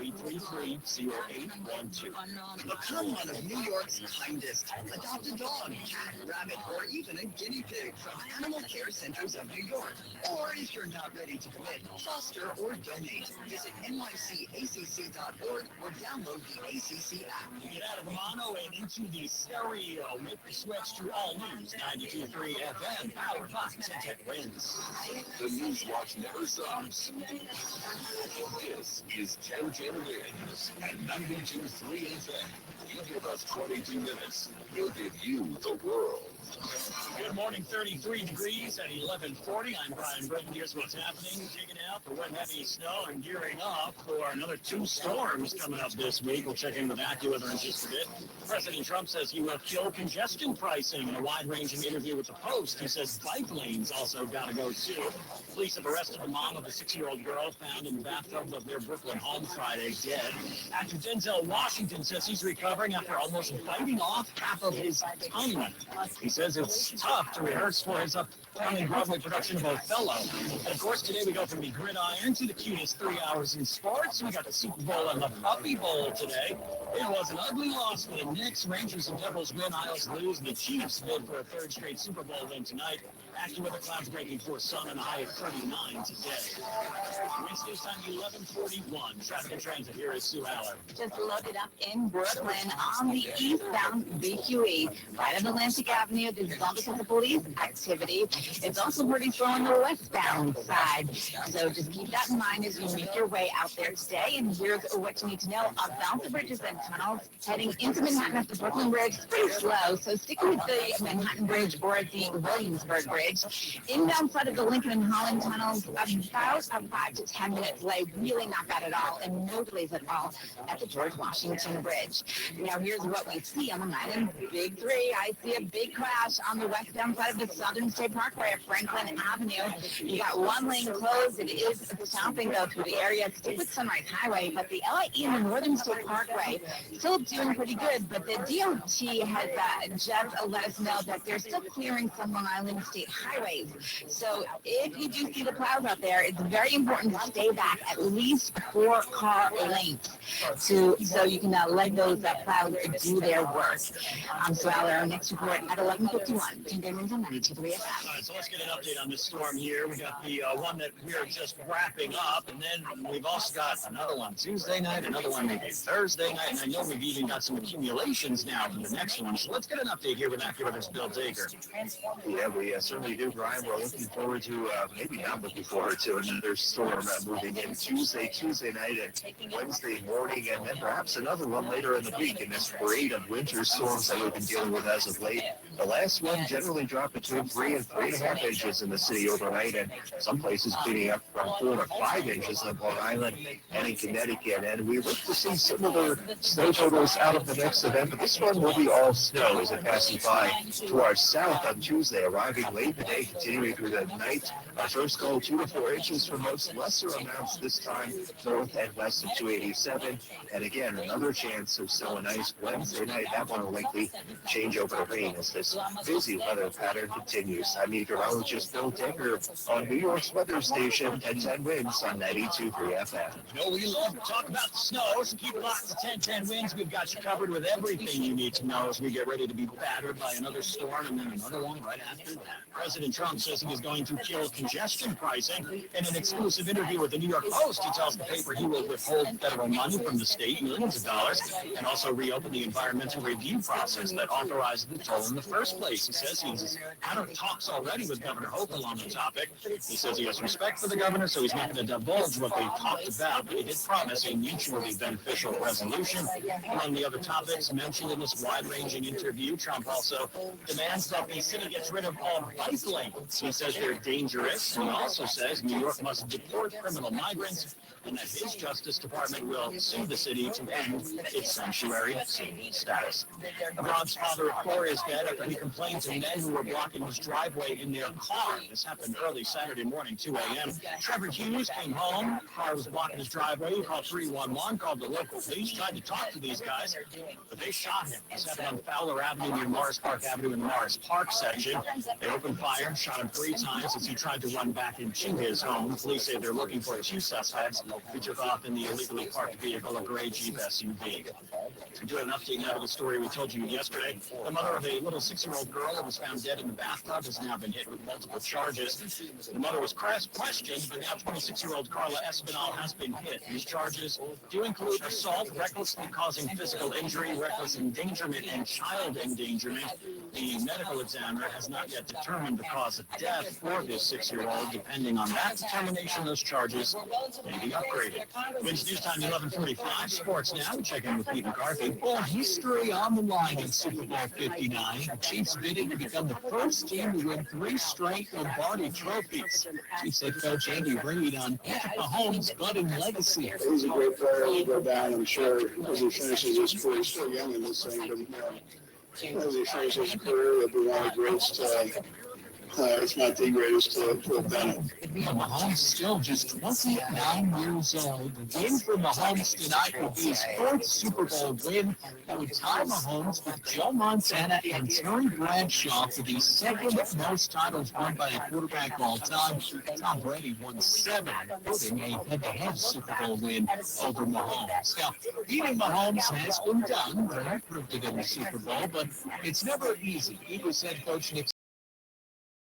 718-333-0812. Become one of New York's kindest. Adopt a dog, cat, rabbit, or even a guinea pig from Animal Care Centers of New York. Or if you're not ready to commit, foster or donate. Visit nycacc.org or download the ACC app. Get out of mono and into the stereo. Make the switch to all news 92.3 FM. Powered by 1010 Wins. The News Watch never stops. This is 1010 Wins at 92.3 FM. You give us 22 minutes, we'll give you the world. Good morning, 33 degrees at 11:40. I'm Brian Britton. Here's what's happening. Digging out the wet, heavy snow and gearing up for another 2 storms coming up this week. We'll check in with AccuWeather in just a bit. President Trump says he will kill congestion pricing in a wide-ranging interview with the Post. He says bike lanes also got to go too. Police have arrested the mom of a 6-year-old girl found in the bathtub of their Brooklyn home Friday dead. Actor Denzel Washington says he's recovering after almost biting off half of his tongue. He says it's tough to rehearse for his upcoming Broadway production of Othello. And of course, today we go from the gridiron to the cutest 3 hours in sports. We got the Super Bowl and the Puppy Bowl today. It was an ugly loss for the Knicks. Rangers and Devils win, Isles lose. The Chiefs bid for a 3rd straight Super Bowl win tonight. AccuWeather clouds breaking for sun and a high of 39 today. Wednesday's time 11:41. Traffic and transit. Here is Sue Haller. Just loaded up in Brooklyn on the eastbound BQE. Right on Atlantic Avenue, there's bumps of the police activity. It's also pretty slow on the westbound side. So just keep that in mind as you make your way out there today. And here's what you need to know about the bridges and tunnels. Heading into Manhattan at the Brooklyn Bridge, it's pretty slow. So stick with the Manhattan Bridge or the Williamsburg Bridge. Inbound side of the Lincoln and Holland tunnels, about a 5 to 10 minute delay. Really not bad at all. And no delays at all at the George Washington Bridge. Now here's what we see on the Island Big 3. I see a big crash on the westbound side of the Southern State Parkway at Franklin Avenue. You got one lane closed. It is stopping though through the area. Stick with Sunrise Highway, but the LIE and the Northern State Parkway still doing pretty good. But the DOT has just let us know that they're still clearing some Long Island State highways. So if you do see the plows out there, it's very important to stay back at least 4 car lengths so you can let those plows do their work. So our next report at 11:51. Containment on 92.3 FM. All right, so let's get an update on this storm here. We got the one that we're just wrapping up, and then we've also got another one Tuesday night, another one maybe Thursday night, and I know we've even got some accumulations now for the next one. So let's get an update here with AccuWeather's Bill Taker. Yeah, we certainly do, Brian. We're looking forward to, maybe not looking forward to another storm moving in Tuesday night and Wednesday morning, and then perhaps another one later in the week in this parade of winter storms that we've been dealing with as of late. The last one generally dropped between 3 and 3.5 inches in the city overnight, and some places cleaning up from 4 to 5 inches on Long Island and in Connecticut. And we look to see similar snow totals out of the next event, but this one will be all snow as it passes by to our south on Tuesday, arriving late in the day, continuing through the night. Our first call 2 to 4 inches for most, lesser amounts this time north and west of 287. And again, another chance of snow and ice Wednesday night. That one will likely change over to rain as this busy weather pattern continues. I'm meteorologist Bill Decker on New York's weather station at 10 Winds on 92.3 FM. You know, we love to talk about the snow, so keep it locked to 1010 Winds. We've got you covered with everything you need to know as we get ready to be battered by another storm and then another one right after that. President Trump says he is going to kill congestion pricing. In an exclusive interview with the New York Post, he tells the paper he will withhold federal money from the state, millions of dollars, and also reopen the environmental review process that authorized the toll in the first place. He says he's out of talks already with Governor Hochul on the topic. He says he has respect for the governor, so he's not going to divulge what they talked about, but he did promise a mutually beneficial resolution. Among the other topics mentioned in this wide-ranging interview, Trump also demands that the city gets rid of all bike lanes. He says they're dangerous, and he also says New York must deport criminal migrants, and that his Justice Department will sue the city to end its sanctuary city status. Rob's father of four is dead after he complained to men who were blocking his driveway in their car. This happened early Saturday morning, 2 a.m. Trevor Hughes came home. Car was blocking his driveway. He called 311, called the local police, tried to talk to these guys, but they shot him. This happened on Fowler Avenue near Morris Park Avenue in the Morris Park section. They opened fire, shot him 3 times as he tried to run back into his home. Police say they're looking for 2 suspects who took off in the illegally parked vehicle, a gray Jeep SUV. We do have an update now to the story we told you yesterday. The mother of a little 6-year-old girl that was found dead in the bathtub has now been hit with multiple charges. The mother was questioned, but now 26-year-old Carla Espinal has been hit. These charges do include assault, recklessly causing physical injury, reckless endangerment, and child endangerment. The medical examiner has not yet determined the cause of death for this 6-year-old. Depending on that determination, those charges may be upgraded. Wins News Time 11:45. Sports now. We check in with Pete McCarthy. Well, history on the line in Super Bowl 59. The Chiefs bidding to become the first team to win 3 straight Lombardi trophies. Chiefs head coach Andy Reid on Patrick Mahomes' budding legacy. He's a great player. He'll go down, I'm sure, as he finishes his career. He's still young in this thing, but as he finishes his career, he'll be one of the greatest, if not the greatest, to have done it. Mahomes still just 29 years old. The win for Mahomes tonight will be his 4th Super Bowl win. That would tie Mahomes with Joe Montana and Terry Bradshaw for the 2nd most titles won by a quarterback of all time. Tom Brady won 7, putting a head-to-head Super Bowl win over Mahomes. Now, beating Mahomes has been done. They proved it in the Super Bowl, but it's never easy. Eagles head coach Nick